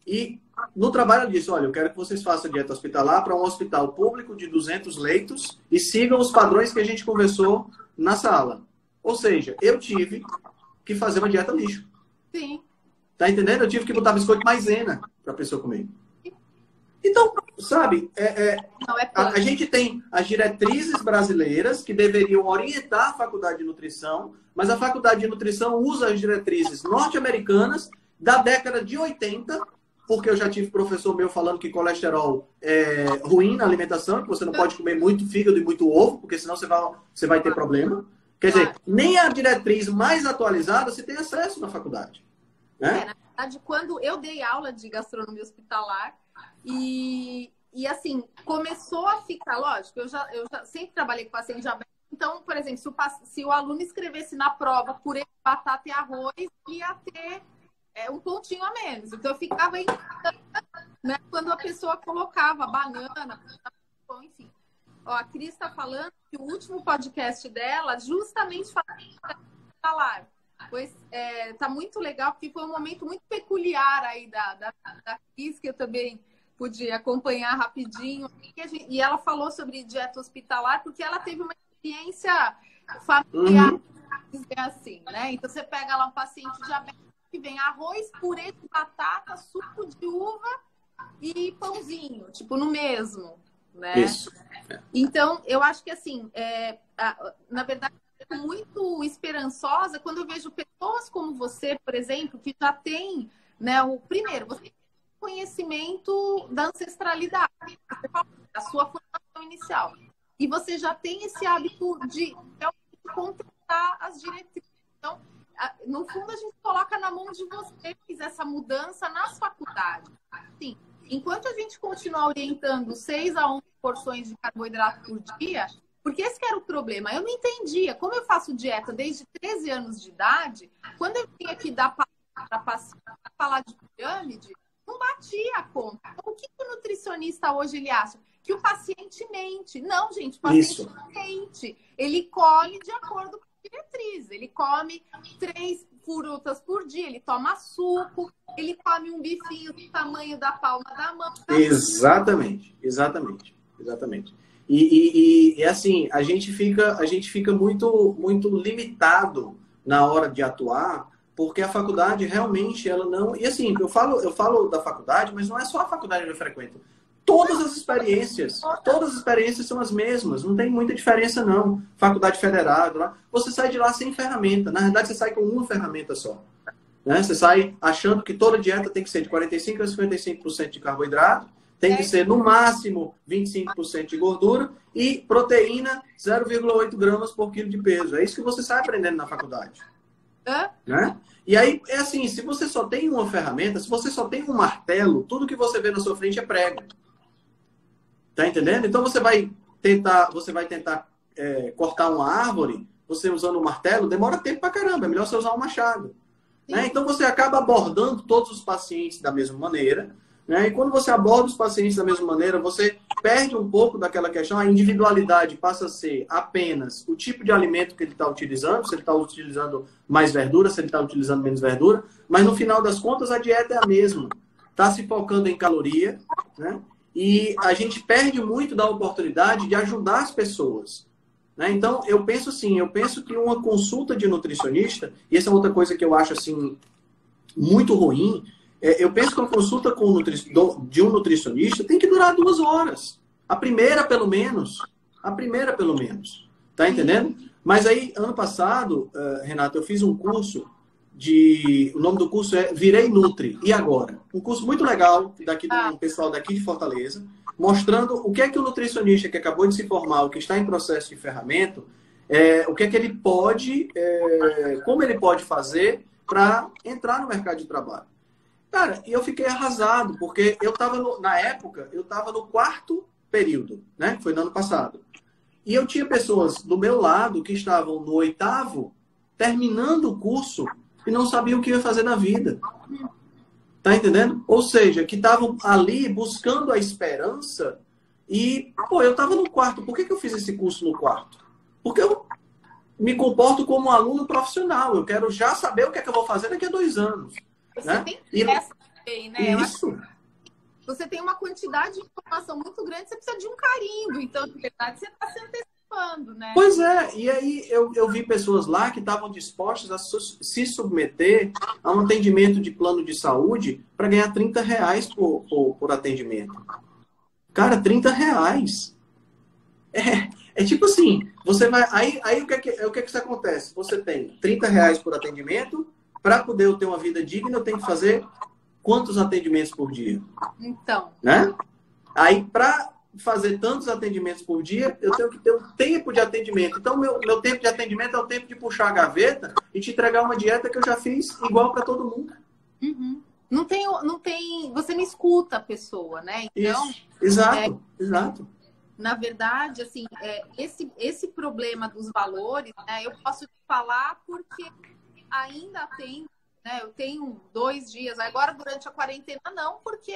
S2: E no trabalho ela disse: olha, eu quero que vocês façam dieta hospitalar para um hospital público de 200 leitos e sigam os padrões que a gente conversou na sala. Ou seja, eu tive que fazer uma dieta lixo.
S1: Sim.
S2: Tá entendendo? Eu tive que botar biscoito maisena para a pessoa comer. Então, sabe, a gente tem as diretrizes brasileiras que deveriam orientar a faculdade de nutrição, mas a faculdade de nutrição usa as diretrizes norte-americanas da década de 80, porque eu já tive professor meu falando que colesterol é ruim na alimentação, que você não pode comer muito fígado e muito ovo, porque senão você vai ter problema. Quer dizer, nem a diretriz mais atualizada se tem acesso na faculdade. Né?
S1: Na verdade, quando eu dei aula de gastronomia hospitalar, e assim, começou a ficar, lógico, eu já sempre trabalhei com paciente diabético, então, por exemplo, se o aluno escrevesse na prova purê de batata e arroz, ia ter um pontinho a menos. Então, eu ficava né, quando a pessoa colocava banana, enfim. Ó, a Cris está falando que o último podcast dela justamente falava de falar. Pois tá muito legal, porque foi um momento muito peculiar aí da Cris, que eu também pude acompanhar rapidinho. E ela falou sobre dieta hospitalar, porque ela teve uma experiência familiar, dizer assim, né? Então, você pega lá um paciente diabético que vem arroz, purê de batata, suco de uva e pãozinho, tipo, no mesmo, né?
S2: Isso.
S1: Então, eu acho que, assim, na verdade, muito esperançosa quando eu vejo pessoas como você, por exemplo, que já tem, né, primeiro, você tem conhecimento da ancestralidade, da sua formação inicial, e você já tem esse hábito de contestar as diretrizes. Então, no fundo, a gente coloca na mão de você que fiz essa mudança nas faculdades. Sim, enquanto a gente continuar orientando 6 a 11 porções de carboidrato por dia, porque esse que era o problema. Eu não entendia. Como eu faço dieta desde 13 anos de idade, quando eu vinha aqui dar para falar de pirâmide, não batia a conta. Então, o que o nutricionista hoje ele acha? que o paciente mente. Não, gente, o paciente não mente. Ele come de acordo com a diretriz. Ele come 3 frutas por dia, ele toma suco, ele come um bifinho do tamanho da palma da mão.
S2: Exatamente. E assim, a gente fica muito limitado na hora de atuar, porque a faculdade realmente ela não... E assim, eu falo da faculdade, mas não é só a faculdade que eu frequento. Todas as experiências são as mesmas, não tem muita diferença não. Faculdade federal, você sai de lá sem ferramenta. Na verdade, você sai com uma ferramenta só. Né? Você sai achando que toda dieta tem que ser de 45% a 55% de carboidrato, tem que ser no máximo 25% de gordura e proteína 0,8 gramas por quilo de peso. É isso que você sai aprendendo na faculdade. Né? E aí, é assim, se você só tem uma ferramenta, se você só tem um martelo, tudo que você vê na sua frente é prego. Tá entendendo? Então você vai tentar cortar uma árvore, você usando um martelo, demora tempo pra caramba, é melhor você usar um machado. Né? Então você acaba abordando todos os pacientes da mesma maneira, né? E quando você aborda os pacientes da mesma maneira, você perde um pouco daquela questão, a individualidade passa a ser apenas o tipo de alimento que ele está utilizando, se ele está utilizando mais verdura, se ele está utilizando menos verdura, mas no final das contas a dieta é a mesma. Está se focando em caloria, né? E a gente perde muito da oportunidade de ajudar as pessoas. Né? Então, eu penso que uma consulta de nutricionista, e essa é outra coisa que eu acho assim, muito ruim, eu penso que uma consulta de um nutricionista tem que durar 2 horas. A primeira, pelo menos. Tá entendendo? Mas aí, ano passado, Renato, eu fiz um curso o nome do curso é Virei Nutri. E agora? Um curso muito legal do pessoal daqui de Fortaleza, mostrando o que é que o nutricionista que acabou de se formar, o que está em processo de ferramento, o que é que ele pode, como ele pode fazer para entrar no mercado de trabalho. Cara, e eu fiquei arrasado, porque na época, eu estava no 4º período, né? Foi no ano passado. E eu tinha pessoas do meu lado que estavam no 8º, terminando o curso, e não sabiam o que ia fazer na vida. Tá entendendo? Ou seja, que estavam ali buscando a esperança e, eu estava no 4º. Por que eu fiz esse curso no 4º? Porque eu me comporto como um aluno profissional. Eu quero já saber o que é que eu vou fazer daqui a 2 anos.
S1: Você
S2: né?
S1: tem que também, né?
S2: Isso.
S1: Você tem uma quantidade de informação muito grande, você precisa de um carimbo. Então, na verdade, você está se antecipando, né?
S2: Pois é, e aí eu vi pessoas lá que estavam dispostas a se submeter a um atendimento de plano de saúde para ganhar R$30 por atendimento. Cara, R$30. É tipo assim, você vai. Aí o que é que isso acontece? Você tem R$30 por atendimento, para poder eu ter uma vida digna, eu tenho que fazer quantos atendimentos por dia?
S1: Então.
S2: Né? Aí, para fazer tantos atendimentos por dia, eu tenho que ter um tempo de atendimento. Então, meu tempo de atendimento é o tempo de puxar a gaveta e te entregar uma dieta que eu já fiz igual para todo mundo.
S1: Uhum. Não tem, você não escuta a pessoa, né? Então,
S2: isso. Exato.
S1: Na verdade, assim, esse problema dos valores, né, eu posso te falar porque ainda tem, né, eu tenho 2 dias, agora durante a quarentena não, porque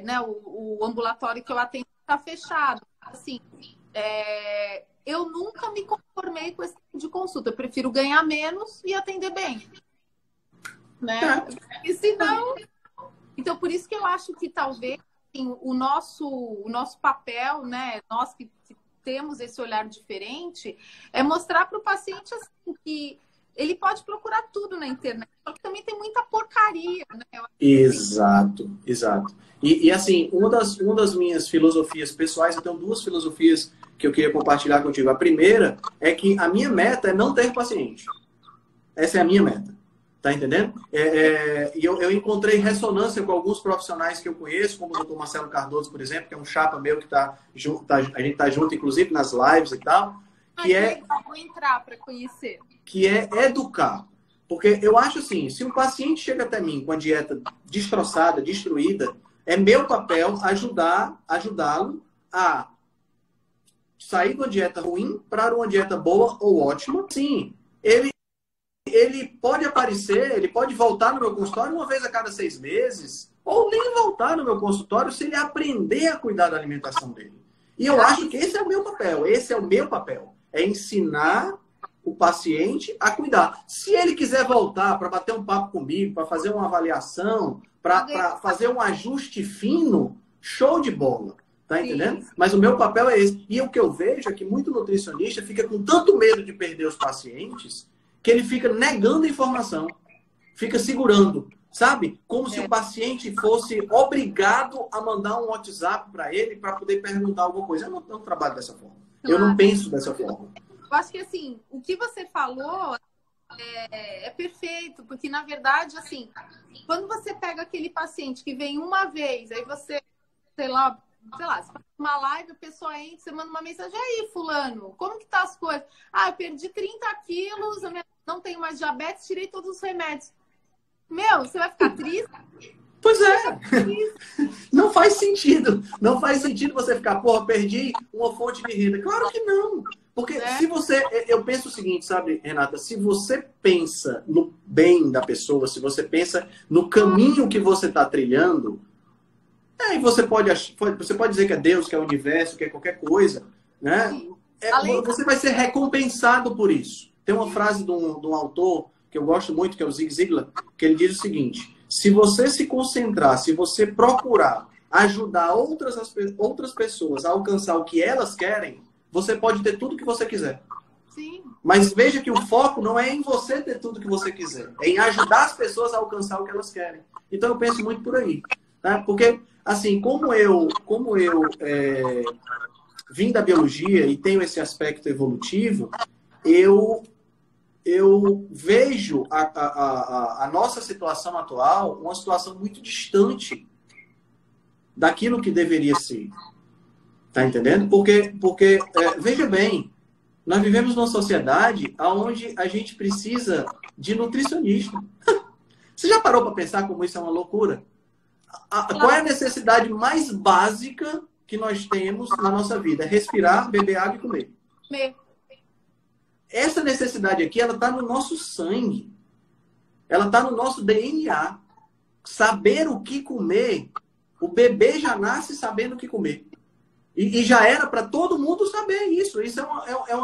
S1: né, o ambulatório que eu atendo está fechado. Assim, eu nunca me conformei com esse tipo de consulta. Eu prefiro ganhar menos e atender bem. Né? E se não... Então, por isso que eu acho que talvez assim, o nosso papel, né, nós que temos esse olhar diferente, é mostrar para o paciente assim, que ele pode procurar tudo na internet, só que também tem muita porcaria, né?
S2: Exato. E assim, uma das minhas filosofias pessoais, eu tenho 2 filosofias que eu queria compartilhar contigo. A primeira é que a minha meta é não ter paciente. Essa é a minha meta. Tá entendendo? E eu encontrei ressonância com alguns profissionais que eu conheço, como o Dr. Marcelo Cardoso, por exemplo, que é um chapa meu que a gente tá junto, inclusive, nas lives e tal.
S1: Vou entrar para conhecer.
S2: Que é educar. Porque eu acho assim, se um paciente chega até mim com a dieta destroçada, destruída, é meu papel ajudá-lo a sair de uma dieta ruim para uma dieta boa ou ótima. Sim, ele pode aparecer, ele pode voltar no meu consultório uma vez a cada 6 meses, ou nem voltar no meu consultório se ele aprender a cuidar da alimentação dele. E eu acho que esse é o meu papel. Esse é o meu papel. É ensinar o paciente a cuidar. Se ele quiser voltar para bater um papo comigo, para fazer uma avaliação, para fazer um ajuste fino, show de bola. Tá entendendo? Sim. Mas o meu papel é esse. E o que eu vejo é que muito nutricionista fica com tanto medo de perder os pacientes que ele fica negando a informação. Fica segurando. Sabe? Como se o paciente fosse obrigado a mandar um WhatsApp para ele para poder perguntar alguma coisa. Eu não trabalho dessa forma. Claro. Eu não penso dessa forma.
S1: Eu acho que, assim, o que você falou é perfeito, porque, na verdade, assim, quando você pega aquele paciente que vem uma vez, aí você, sei lá, você faz uma live, a pessoa entra, você manda uma mensagem, aí, fulano, como que tá as coisas? Ah, eu perdi 30 quilos, eu não tenho mais diabetes, tirei todos os remédios. Meu, você vai ficar triste?
S2: Pois é. Não faz sentido. Não faz sentido você ficar, porra, perdi uma fonte de renda. Claro que não. Porque se você... Eu penso o seguinte, sabe, Renata? Se você pensa no bem da pessoa, se você pensa no caminho que você está trilhando, aí você pode dizer que é Deus, que é o universo, que é qualquer coisa, né? Você vai ser recompensado por isso. Tem uma frase de um autor que eu gosto muito, que é o Zig Ziglar, que ele diz o seguinte: se você se concentrar, se você procurar ajudar outras pessoas a alcançar o que elas querem, você pode ter tudo que você quiser.
S1: Sim.
S2: Mas veja que o foco não é em você ter tudo que você quiser, é em ajudar as pessoas a alcançar o que elas querem. Então eu penso muito por aí, tá? Porque, assim, como eu vim da biologia e tenho esse aspecto evolutivo, eu vejo a nossa situação atual uma situação muito distante daquilo que deveria ser. Tá entendendo? Porque veja bem, nós vivemos numa sociedade onde a gente precisa de nutricionista. Você já parou para pensar como isso é uma loucura? Qual é a necessidade mais básica que nós temos na nossa vida? É respirar, beber água e comer. Essa necessidade aqui, ela está no nosso sangue. Ela está no nosso DNA. Saber o que comer, o bebê já nasce sabendo o que comer. E já era para todo mundo saber isso. Isso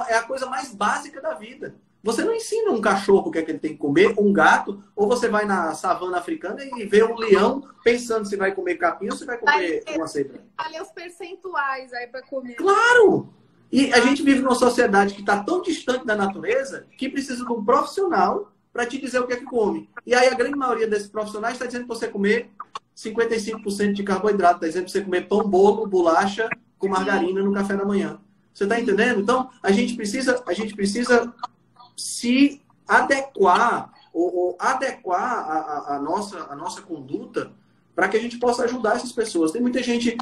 S2: é a coisa mais básica da vida. Você não ensina um cachorro o que é que ele tem que comer, um gato, ou você vai na savana africana e vê um leão pensando se vai comer capim ou se vai comer uma cebra.
S1: Olha os percentuais aí para comer.
S2: Claro! E a gente vive numa sociedade que está tão distante da natureza que precisa de um profissional para te dizer o que é que come. E aí a grande maioria desses profissionais está dizendo para você comer 55% de carboidrato, está dizendo para você comer pão, bolo, bolacha com margarina no café da manhã. Você está entendendo? Então, a gente precisa se adequar ou adequar a nossa conduta para que a gente possa ajudar essas pessoas. Tem muita gente...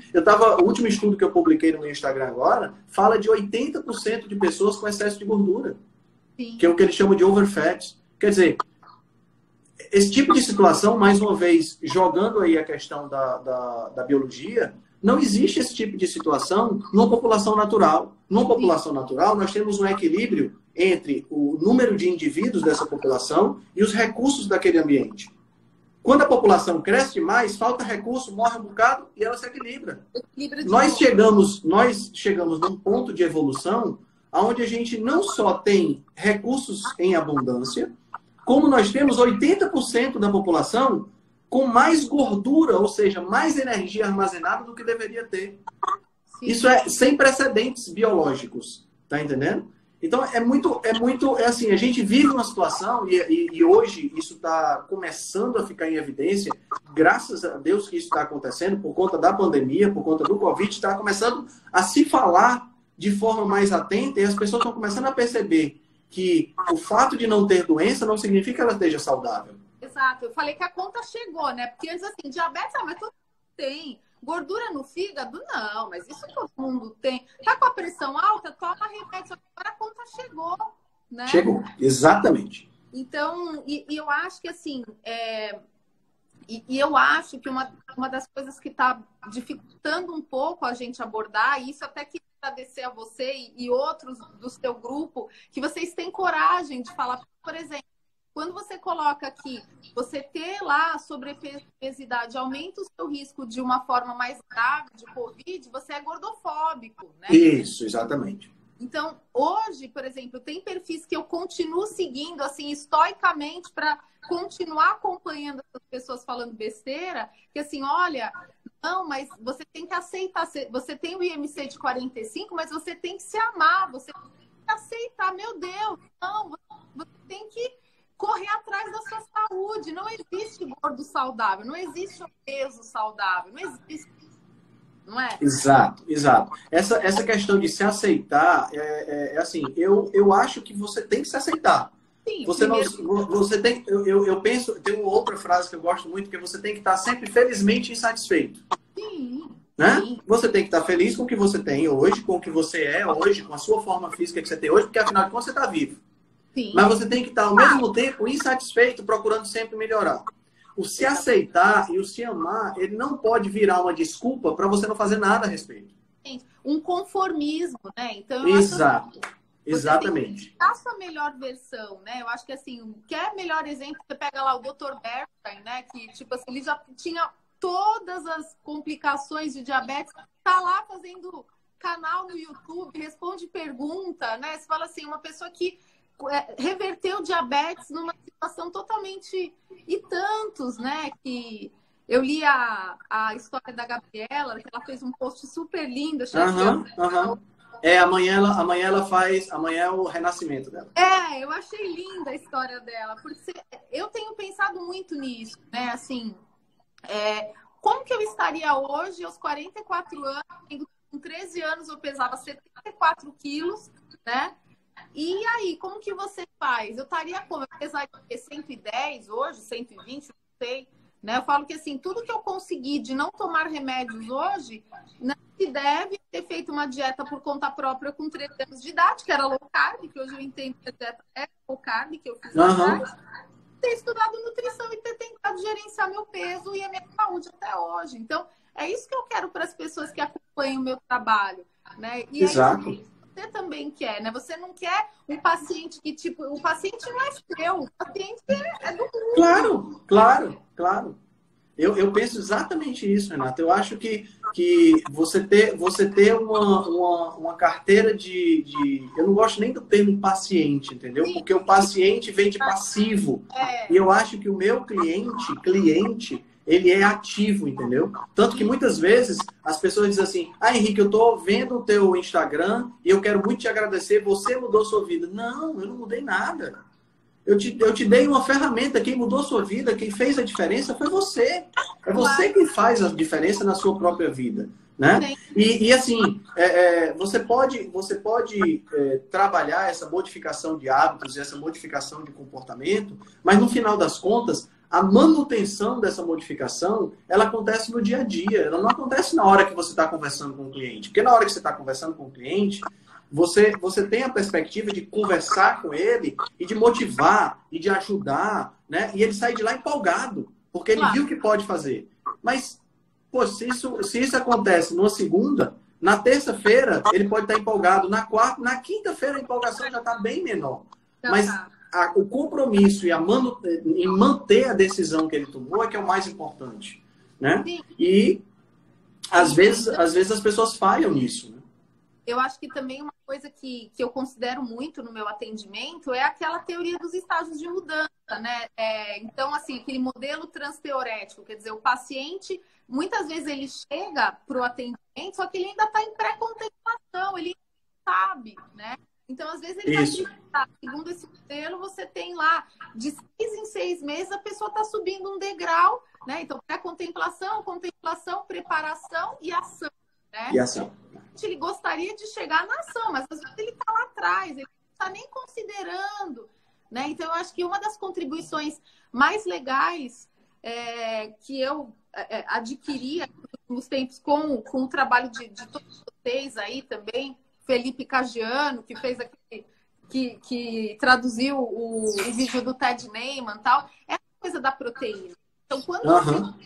S2: O último estudo que eu publiquei no meu Instagram agora fala de 80% de pessoas com excesso de gordura. Sim. Que é o que eles chamam de overfat. Quer dizer, esse tipo de situação, mais uma vez, jogando aí a questão da biologia, não existe esse tipo de situação numa população natural. Numa população natural, nós temos um equilíbrio entre o número de indivíduos dessa população e os recursos daquele ambiente. Quando a população cresce demais, falta recurso, morre um bocado e ela se equilibra. Nós chegamos num ponto de evolução onde a gente não só tem recursos em abundância, como nós temos 80% da população com mais gordura, ou seja, mais energia armazenada do que deveria ter. Sim. Isso é sem precedentes biológicos, tá entendendo? Então, é assim, a gente vive uma situação, e hoje isso está começando a ficar em evidência, graças a Deus que isso está acontecendo, por conta da pandemia, por conta do Covid, está começando a se falar de forma mais atenta, e as pessoas estão começando a perceber que o fato de não ter doença não significa que ela esteja saudável.
S1: Exato, eu falei que a conta chegou, né? Porque antes, assim, diabetes, mas todo mundo tem. Gordura no fígado? Não, mas isso todo mundo tem. Tá com a pressão alta? Toma remédio. Agora a conta chegou, né?
S2: Chegou, exatamente.
S1: Então, eu acho que assim, eu acho que uma das coisas que está dificultando um pouco a gente abordar, e isso até que agradecer a você e outros do seu grupo, que vocês têm coragem de falar, por exemplo, quando você coloca aqui, você ter lá sobrepesidade aumenta o seu risco de uma forma mais grave de Covid, você é gordofóbico, né?
S2: Isso, exatamente.
S1: Então, hoje, por exemplo, tem perfis que eu continuo seguindo, assim, estoicamente, para continuar acompanhando essas pessoas falando besteira, que assim, olha, não, mas você tem que aceitar, você tem o IMC de 45, mas você tem que se amar, você tem que aceitar, meu Deus, não, você tem que correr atrás da sua saúde, não existe gordo saudável, não existe obeso saudável, não existe. Não é?
S2: Exato, exato. Essa questão de se aceitar, assim, eu acho que você tem que se aceitar.
S1: Sim,
S2: Você
S1: primeiro...
S2: não, você tem, eu penso, tem uma outra frase que eu gosto muito, que você tem que estar sempre felizmente insatisfeito.
S1: Sim,
S2: Né?
S1: sim.
S2: Você tem que estar feliz com o que você tem hoje, com o que você é hoje, com a sua forma física que você tem hoje, porque afinal de contas você está vivo.
S1: Sim.
S2: Mas você tem que estar ao mesmo tempo insatisfeito, procurando sempre melhorar. O se aceitar e o se amar, ele não pode virar uma desculpa para você não fazer nada a respeito.
S1: Um conformismo, né? Então, eu
S2: Exato.
S1: acho que
S2: Exatamente.
S1: a sua melhor versão, né? Eu acho que assim, quer melhor exemplo, você pega lá o Dr. Bernstein, né? Que, tipo assim, ele já tinha todas as complicações de diabetes, tá lá fazendo canal no YouTube, responde pergunta, né? Você fala assim, uma pessoa que reverteu diabetes numa situação totalmente... E tantos, né? Que eu li a história da Gabriela, que ela fez um post super lindo.
S2: Amanhã é o renascimento dela.
S1: Eu achei linda a história dela, porque eu tenho pensado muito nisso, né? Assim, como que eu estaria hoje, aos 44 anos, com 13 anos eu pesava 74 quilos, né? E aí, como que você faz? Eu estaria como? Eu pesaria 110 hoje, 120, não sei. Né? Eu falo que assim, tudo que eu consegui de não tomar remédios hoje, não se deve ter feito uma dieta por conta própria com 13 anos de idade, que era low carb, que hoje eu entendo que a dieta é low carb, que eu fiz lá atrás. Ter estudado nutrição e ter tentado gerenciar meu peso e a minha saúde até hoje. Então, é isso que eu quero para as pessoas que acompanham o meu trabalho. Né? E
S2: Exato.
S1: aí, você também quer, né? Você não quer um paciente que, tipo, o paciente não é seu, o paciente é do mundo.
S2: Claro. Eu penso exatamente isso, Renata. Eu acho que você ter uma carteira de... Eu não gosto nem do termo paciente, entendeu?
S1: Sim.
S2: Porque o paciente vem de passivo. E eu acho que o meu cliente, ele é ativo, entendeu? Tanto que muitas vezes as pessoas dizem assim, Henrique, eu tô vendo o teu Instagram e eu quero muito te agradecer, você mudou sua vida. Não, eu não mudei nada. Eu te dei uma ferramenta, quem mudou sua vida, quem fez a diferença foi você. É você quem faz a diferença na sua própria vida. Né? E assim, você pode trabalhar essa modificação de hábitos, essa modificação de comportamento, mas no final das contas, a manutenção dessa modificação, ela acontece no dia a dia. Ela não acontece na hora que você está conversando com o cliente. Porque na hora que você está conversando com o cliente, você tem a perspectiva de conversar com ele e de motivar e de ajudar, né? E ele sai de lá empolgado, porque ele viu que pode fazer. Mas, pô, se isso acontece numa segunda, na terça-feira ele pode estar empolgado, na quarta, na quinta-feira a empolgação já está bem menor. Mas o compromisso em manter a decisão que ele tomou é que é o mais importante, né? E às vezes as pessoas falham nisso, né?
S1: Eu acho que também uma coisa que eu considero muito no meu atendimento é aquela teoria dos estágios de mudança, né? Então, assim, aquele modelo transteorético, quer dizer, o paciente, muitas vezes ele chega para o atendimento, só que ele ainda está em pré-contemplação, ele não sabe, né? Então, às vezes ele vai precisar, segundo esse modelo, você tem lá, de 6 em 6 meses, a pessoa está subindo um degrau, né? Então, pré-contemplação, contemplação, preparação e ação, né?
S2: E ação.
S1: Ele gostaria de chegar na ação, mas às vezes ele está lá atrás, ele não está nem considerando, né? Então, eu acho que uma das contribuições mais legais que eu adquiri nos tempos com o trabalho de todos vocês aí também, Felipe Cagiano, que fez aquele, que traduziu o vídeo do Ted Neyman e tal, é a coisa da proteína. Então, quando você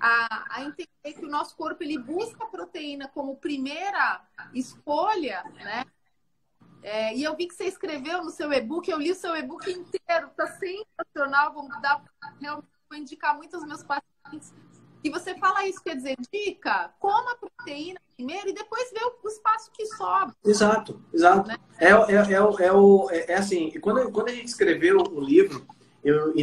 S1: a entender que o nosso corpo ele busca a proteína como primeira escolha, né? E eu vi que você escreveu no seu e-book, eu li o seu e-book inteiro, tá sensacional, vou indicar muito aos meus pacientes. E você fala isso, quer dizer, dica, coma a proteína primeiro e depois vê o espaço que sobra.
S2: Exato. Né? Assim, quando a gente escreveu o livro, eu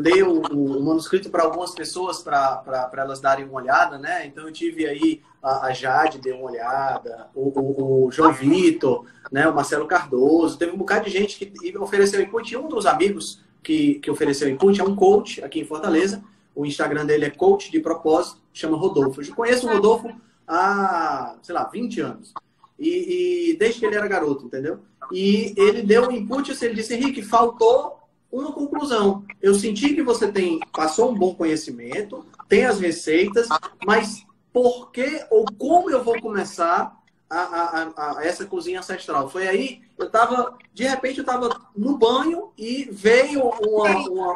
S2: dei o manuscrito para algumas pessoas para elas darem uma olhada, né? Então eu tive aí a Jade deu uma olhada, o João Vitor, né? O Marcelo Cardoso, teve um bocado de gente que ofereceu input. E um dos amigos que ofereceu input é um coach aqui em Fortaleza. O Instagram dele é Coach de Propósito, chama Rodolfo. Eu conheço o Rodolfo há, sei lá, 20 anos. E desde que ele era garoto, entendeu? E ele deu um input, assim, ele disse, Henrique, faltou uma conclusão. Eu senti que você passou um bom conhecimento, tem as receitas, mas por que ou como eu vou começar a essa cozinha ancestral? Foi aí, de repente eu estava no banho e veio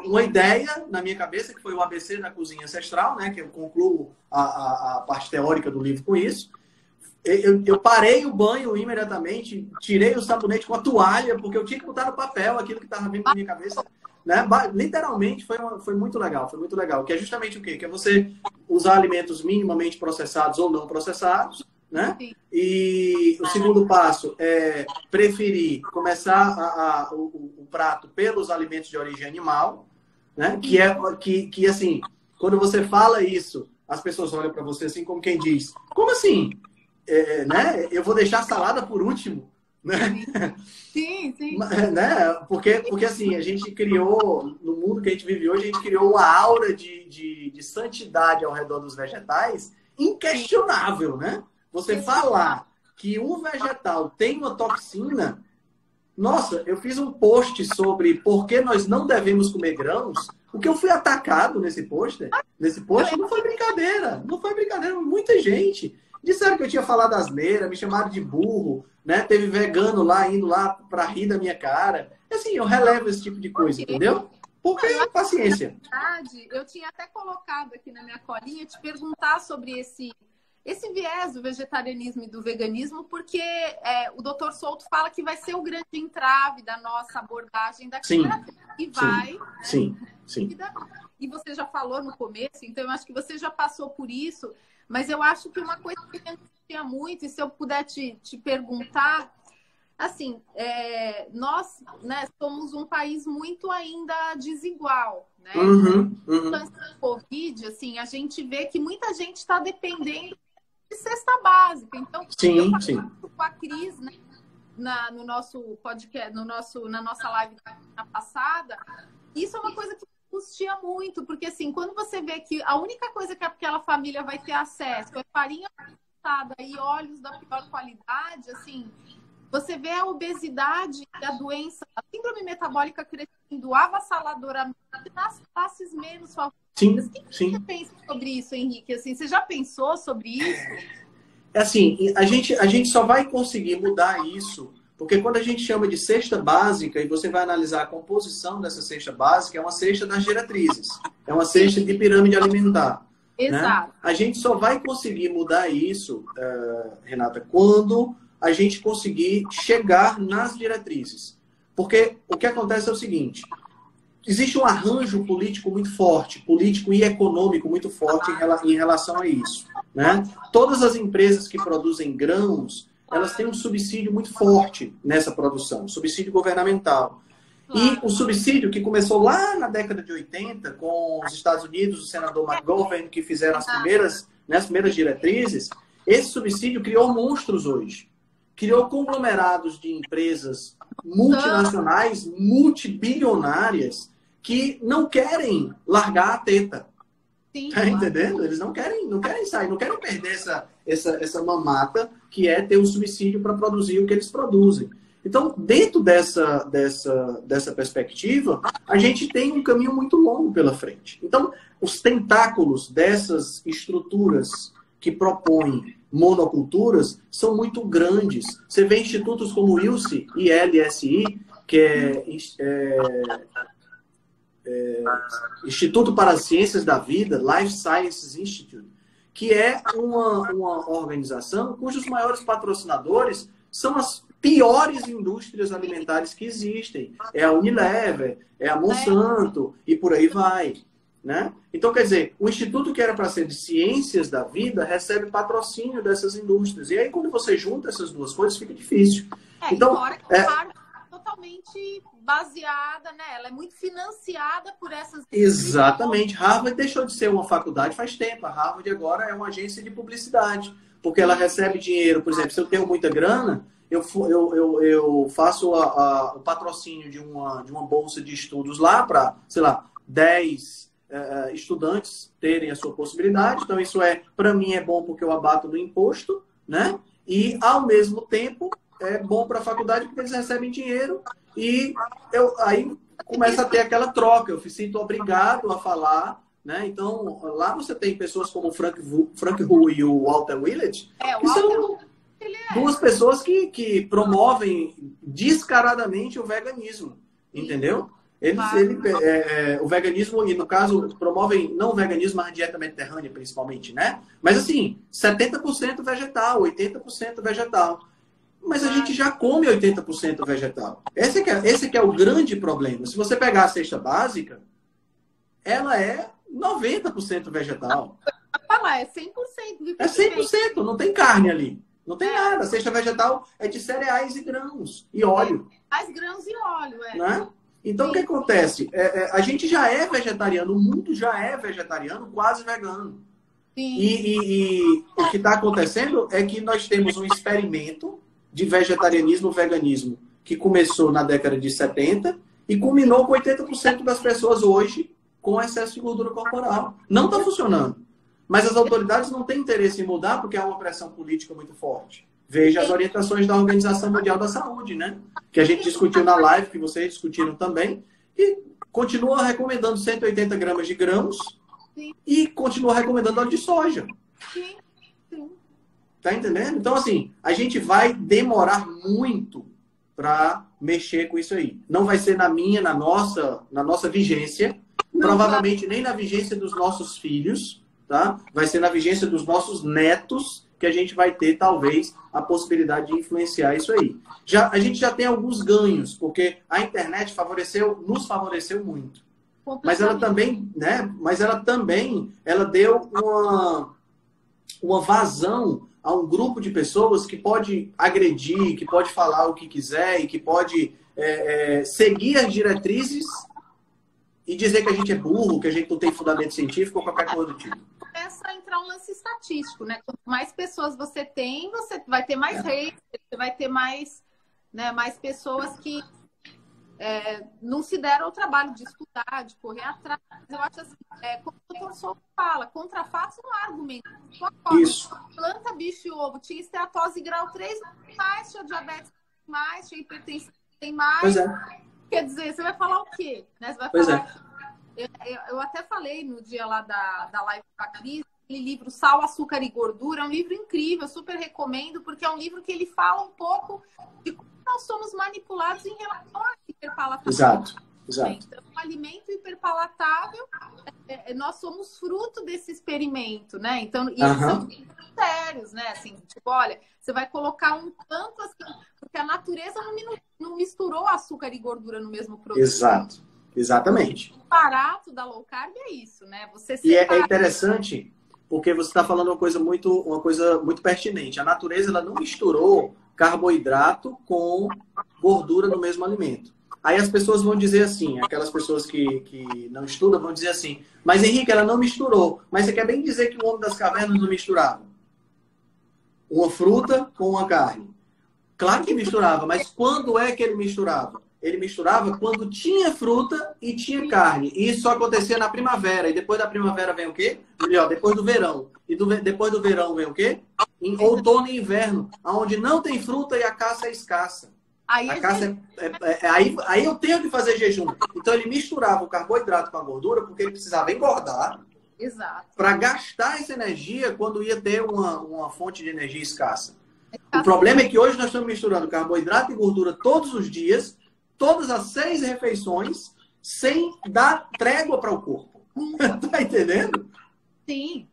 S2: uma ideia na minha cabeça, que foi o ABC da cozinha ancestral, né? Que eu concluo a parte teórica do livro com isso. Eu parei o banho imediatamente, tirei o sabonete com a toalha, porque eu tinha que botar no papel aquilo que estava vindo na minha cabeça. Né? Literalmente foi muito legal, que é justamente o quê? Que é você usar alimentos minimamente processados ou não processados, né? E o segundo passo é preferir começar o prato pelos alimentos de origem animal, né? Que assim, quando você fala isso, as pessoas olham para você assim como quem diz, como assim? Né? Eu vou deixar a salada por último, né?
S1: Sim.
S2: Né? Porque assim, a gente criou, no mundo que a gente vive hoje, a gente criou uma aura de santidade ao redor dos vegetais inquestionável, né? Você falar que um vegetal tem uma toxina... Nossa, eu fiz um post sobre por que nós não devemos comer grãos. O que eu fui atacado nesse post não foi brincadeira. Não foi brincadeira. Muita gente... Disseram que eu tinha falado asneira, me chamaram de burro, né? Teve vegano lá, indo lá pra rir da minha cara. Assim, eu relevo esse tipo de coisa, entendeu? Porque paciência.
S1: Na verdade, eu tinha até colocado aqui na minha colinha te perguntar sobre esse viés do vegetarianismo e do veganismo, porque o Dr. Souto fala que vai ser o grande entrave da nossa abordagem daqui pra frente. E vai.
S2: Sim.
S1: E você já falou no começo, então eu acho que você já passou por isso. Mas eu acho que uma coisa que me angustia muito, e se eu puder te perguntar, assim, nós, né, somos um país muito ainda desigual, né? Antes do Covid, assim, a gente vê que muita gente está dependendo de cesta básica. Então, eu falei com a Cris, né, no nosso podcast, na nossa live na passada, isso é uma coisa que angustia muito, porque assim, quando você vê que a única coisa que aquela família vai ter acesso é farinha processada e óleos da pior qualidade, assim, você vê a obesidade e a doença, a síndrome metabólica crescendo avassaladoramente nas classes menos favorecidas. O que você pensa sobre isso, Henrique? Assim, você já pensou sobre isso?
S2: Assim, a gente só vai conseguir mudar isso porque quando a gente chama de cesta básica, e você vai analisar a composição dessa cesta básica, é uma cesta das diretrizes. É uma cesta de pirâmide alimentar.
S1: Exato.
S2: Né? A gente só vai conseguir mudar isso, Renata, quando a gente conseguir chegar nas diretrizes. Porque o que acontece é o seguinte, existe um arranjo político muito forte, político e econômico muito forte em relação a isso. Né? Todas as empresas que produzem grãos, elas têm um subsídio muito forte nessa produção, subsídio governamental. E o subsídio que começou lá na década de 80, com os Estados Unidos, o senador McGovern, que fizeram as primeiras diretrizes, esse subsídio criou monstros hoje. Criou conglomerados de empresas multinacionais, multibilionárias, que não querem largar a teta. Tá entendendo? Eles não querem sair, não querem perder essa mamata que é ter um subsídio para produzir o que eles produzem. Então, dentro dessa perspectiva, a gente tem um caminho muito longo pela frente. Então, os tentáculos dessas estruturas que propõem monoculturas são muito grandes. Você vê institutos como o ILSI e LSI, que Instituto para as Ciências da Vida, Life Sciences Institute, que é uma organização cujos maiores patrocinadores são piores indústrias alimentares que existem. É a Unilever, é a Monsanto e por aí vai. Né? Então, quer dizer, o instituto que era para ser de ciências da vida recebe patrocínio dessas indústrias. E aí, quando você junta essas duas coisas, fica difícil. Então,
S1: fora que Harvard é totalmente baseada, né? Ela é muito financiada por essas...
S2: Exatamente. Harvard deixou de ser uma faculdade faz tempo. A Harvard agora é uma agência de publicidade, porque ela recebe dinheiro. Por exemplo, se eu tenho muita grana, eu faço o patrocínio de uma bolsa de estudos lá para, sei lá, 10 estudantes terem a sua possibilidade. Então, isso para mim é bom porque eu abato do imposto, né? E, ao mesmo tempo, é bom para a faculdade porque eles recebem dinheiro e aí começa a ter aquela troca. Eu me sinto obrigado a falar, né? Então, lá você tem pessoas como o Frank Hu e o Walter Willett, que são duas pessoas que promovem descaradamente o veganismo, entendeu? O veganismo, e no caso, promovem não o veganismo, mas a dieta mediterrânea, principalmente, né? Mas assim, 70% vegetal, 80% vegetal. Mas a gente já come 80% vegetal. Esse que é o grande problema. Se você pegar a cesta básica, ela é 90% vegetal.
S1: É 100%.
S2: É 100%, não tem carne ali. Não tem nada. A cesta vegetal é de cereais e grãos e óleo.
S1: Mais grãos e óleo,
S2: né? Então, o que acontece? A gente já é vegetariano, o mundo já é vegetariano, quase vegano. E o que está acontecendo é que nós temos um experimento de vegetarianismo, veganismo, que começou na década de 70 e culminou com 80% das pessoas hoje com excesso de gordura corporal. Não está funcionando. Mas as autoridades não têm interesse em mudar porque há uma pressão política muito forte. Veja as orientações da Organização Mundial da Saúde, né? Que a gente discutiu na live, que vocês discutiram também, e continua recomendando 180 gramas de grãos e continua recomendando óleo de soja. Tá entendendo? Então, assim, a gente vai demorar muito para mexer com isso aí. Não vai ser na nossa vigência, provavelmente nem na vigência dos nossos filhos, tá? Vai ser na vigência dos nossos netos que a gente vai ter, talvez, a possibilidade de influenciar isso aí. A gente já tem alguns ganhos, porque a internet nos favoreceu muito. Mas ela também, né? Ela deu uma vazão a um grupo de pessoas que pode agredir, que pode falar o que quiser e que pode seguir as diretrizes e dizer que a gente é burro, que a gente não tem fundamento científico ou qualquer coisa do tipo.
S1: Começa a entrar um lance estatístico, né? Quanto mais pessoas você tem, você vai ter mais reis, você vai ter mais, né, mais pessoas que não se deram ao trabalho de estudar, de correr atrás. Eu acho assim, como o doutor Souto fala, contra fatos não há argumento.
S2: Isso.
S1: Planta, bicho e ovo, tinha esteatose grau 3, mais, tinha diabetes mais, tinha hipertensão tem mais.
S2: Pois é.
S1: Quer dizer, você vai falar o quê? Né? Você vai falar... Eu até falei no dia lá da live com a Cris, aquele livro Sal, Açúcar e Gordura, é um livro incrível, super recomendo, porque é um livro que ele fala um pouco de como nós somos manipulados em relação à hiperpalatável.
S2: Exato.
S1: Então, o alimento hiperpalatável, nós somos fruto desse experimento, né? Então, e eles são critérios, né? Assim, tipo, olha, você vai colocar um tanto assim, porque a natureza não misturou açúcar e gordura no mesmo produto.
S2: Exato. Exatamente.
S1: O barato da low carb é isso, né? Você
S2: e é interessante porque você está falando uma coisa muito pertinente. A natureza ela não misturou carboidrato com gordura no mesmo alimento. Aí as pessoas vão dizer assim, aquelas pessoas que não estudam vão dizer assim, mas Henrique, ela não misturou. Mas você quer bem dizer que o homem das cavernas não misturava uma fruta com uma carne? Claro que misturava, mas quando é que ele misturava? Ele misturava quando tinha fruta e tinha carne. E isso só acontecia na primavera. E depois da primavera vem o quê? Melhor, depois do verão. E depois do verão vem o quê? Em outono e inverno, onde não tem fruta e a caça é escassa. Aí eu tenho que fazer jejum. Então ele misturava o carboidrato com a gordura porque ele precisava engordar.
S1: Exato.
S2: Para gastar essa energia quando ia ter uma fonte de energia escassa. O problema é que hoje nós estamos misturando carboidrato e gordura todos os dias, todas as 6 refeições, sem dar trégua para o corpo. Tá entendendo?
S1: Sim.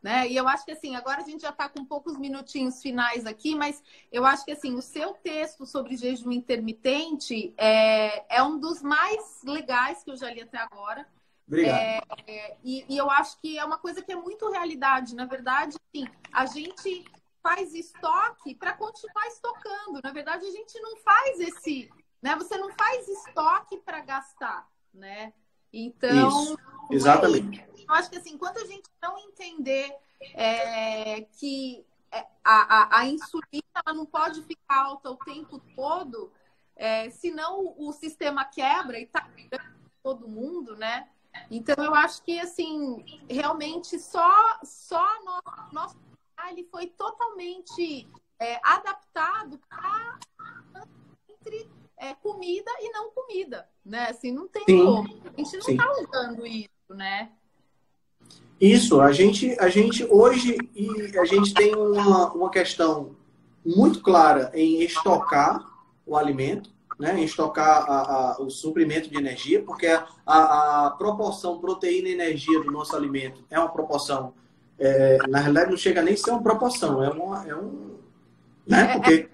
S1: né? E eu acho que assim, agora a gente já está com poucos minutinhos finais aqui, mas eu acho que assim, o seu texto sobre jejum intermitente é um dos mais legais que eu já li até agora.
S2: Obrigado.
S1: E eu acho que é uma coisa que é muito realidade. Na verdade, assim, a gente faz estoque para continuar estocando. Na verdade, a gente não faz esse, né? Você não faz estoque para gastar, né? Então,
S2: isso, exatamente.
S1: Eu acho que assim, enquanto a gente não entender que a insulina ela não pode ficar alta o tempo todo, senão o sistema quebra e tá todo mundo, né? Então eu acho que assim, realmente só nosso trabalho foi totalmente adaptado para entre comida e não comida, né? Assim, não tem como. A gente não está usando isso, né?
S2: Isso, a gente hoje a gente tem uma questão muito clara em estocar o alimento, né? Em estocar o suprimento de energia, porque a proporção proteína e energia do nosso alimento é uma proporção, na realidade não chega nem a ser uma proporção, né? Porque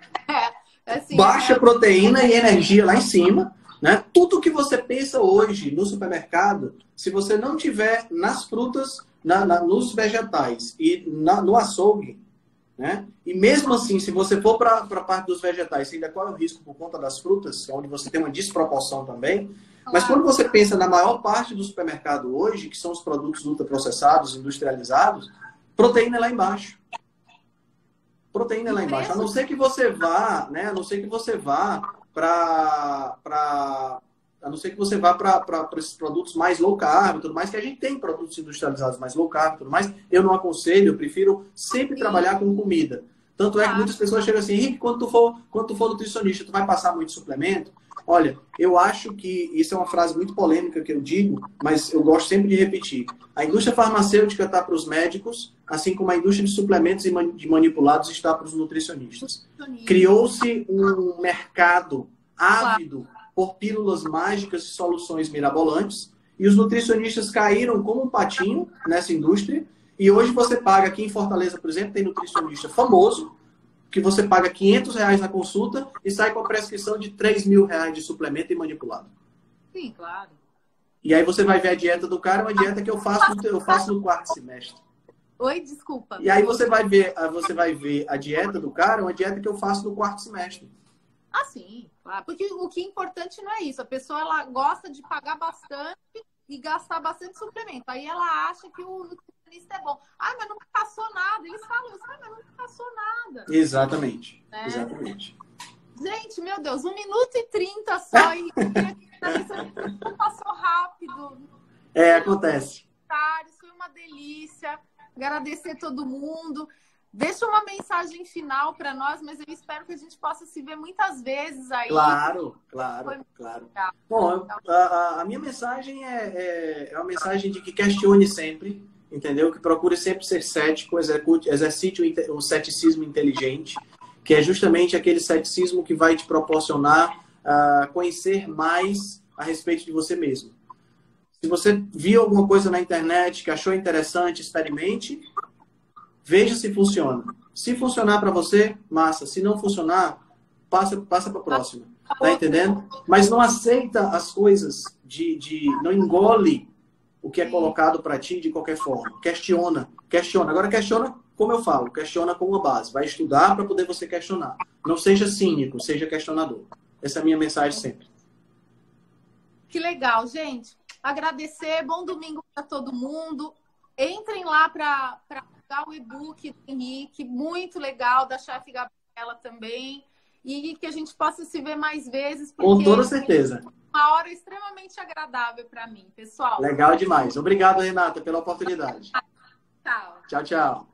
S1: assim,
S2: baixa proteína e energia lá em cima, né? Tudo que você pensa hoje no supermercado, se você não tiver nas frutas, nos vegetais e no açougue, né? E mesmo assim, se você for para a parte dos vegetais, ainda corre o risco por conta das frutas, onde você tem uma desproporção também. Mas quando você pensa na maior parte do supermercado hoje, que são os produtos ultraprocessados, industrializados, proteína é lá embaixo. Proteína é lá embaixo. A não ser que você vá, né? A não ser que você vá para esses produtos mais low carb e tudo mais, que a gente tem produtos industrializados mais low carb e tudo mais, eu não aconselho, eu prefiro sempre trabalhar com comida. Tanto é que muitas pessoas chegam assim, Henrique, quando tu for nutricionista, tu vai passar muito suplemento? Olha, eu acho que isso é uma frase muito polêmica que eu digo, mas eu gosto sempre de repetir. A indústria farmacêutica está para os médicos, assim como a indústria de suplementos e de manipulados está para os nutricionistas. Criou-se um mercado ávido por pílulas mágicas e soluções mirabolantes, e os nutricionistas caíram como um patinho nessa indústria, e hoje você paga, aqui em Fortaleza, por exemplo, tem nutricionista famoso, que você paga R$500 na consulta e sai com a prescrição de R$3.000 de suplemento e manipulado.
S1: Sim, claro.
S2: E aí você vai ver a dieta do cara, uma dieta que eu faço no quarto semestre.
S1: Oi, desculpa.
S2: E aí você vai ver a dieta do cara, uma dieta que eu faço no quarto semestre.
S1: Ah, sim, claro. Porque o que é importante não é isso. A pessoa ela gosta de pagar bastante e gastar bastante suplemento. Aí ela acha que o nutricionista é bom. Ah, mas não me passou nada. Eles falam isso, mas não me passou nada.
S2: Exatamente.
S1: Né?
S2: Exatamente.
S1: Gente, meu Deus, 1 minuto e 30 só. E não passou rápido.
S2: Acontece.
S1: Foi uma delícia. Agradecer todo mundo. Deixa uma mensagem final para nós, mas eu espero que a gente possa se ver muitas vezes aí.
S2: Claro. Bom, a minha mensagem é uma mensagem de que questione sempre, entendeu? Que procure sempre ser cético, exercite o ceticismo inteligente, que é justamente aquele ceticismo que vai te proporcionar conhecer mais a respeito de você mesmo. Se você viu alguma coisa na internet que achou interessante, experimente. Veja se funciona. Se funcionar para você, massa. Se não funcionar, passa para a próxima. Tá entendendo? Mas não aceita as coisas não engole o que é colocado para ti de qualquer forma. Questiona. Agora questiona, como eu falo, questiona com uma base. Vai estudar para poder você questionar. Não seja cínico, seja questionador. Essa é a minha mensagem sempre.
S1: Que legal, gente. Agradecer. Bom domingo para todo mundo. Entrem lá para o e-book do Henrique, muito legal, da chefe Gabriela também, e que a gente possa se ver mais vezes.
S2: Com toda certeza.
S1: É uma hora extremamente agradável para mim, pessoal.
S2: Legal demais. Obrigado, Renata, pela oportunidade.
S1: Tchau.
S2: Tchau, tchau.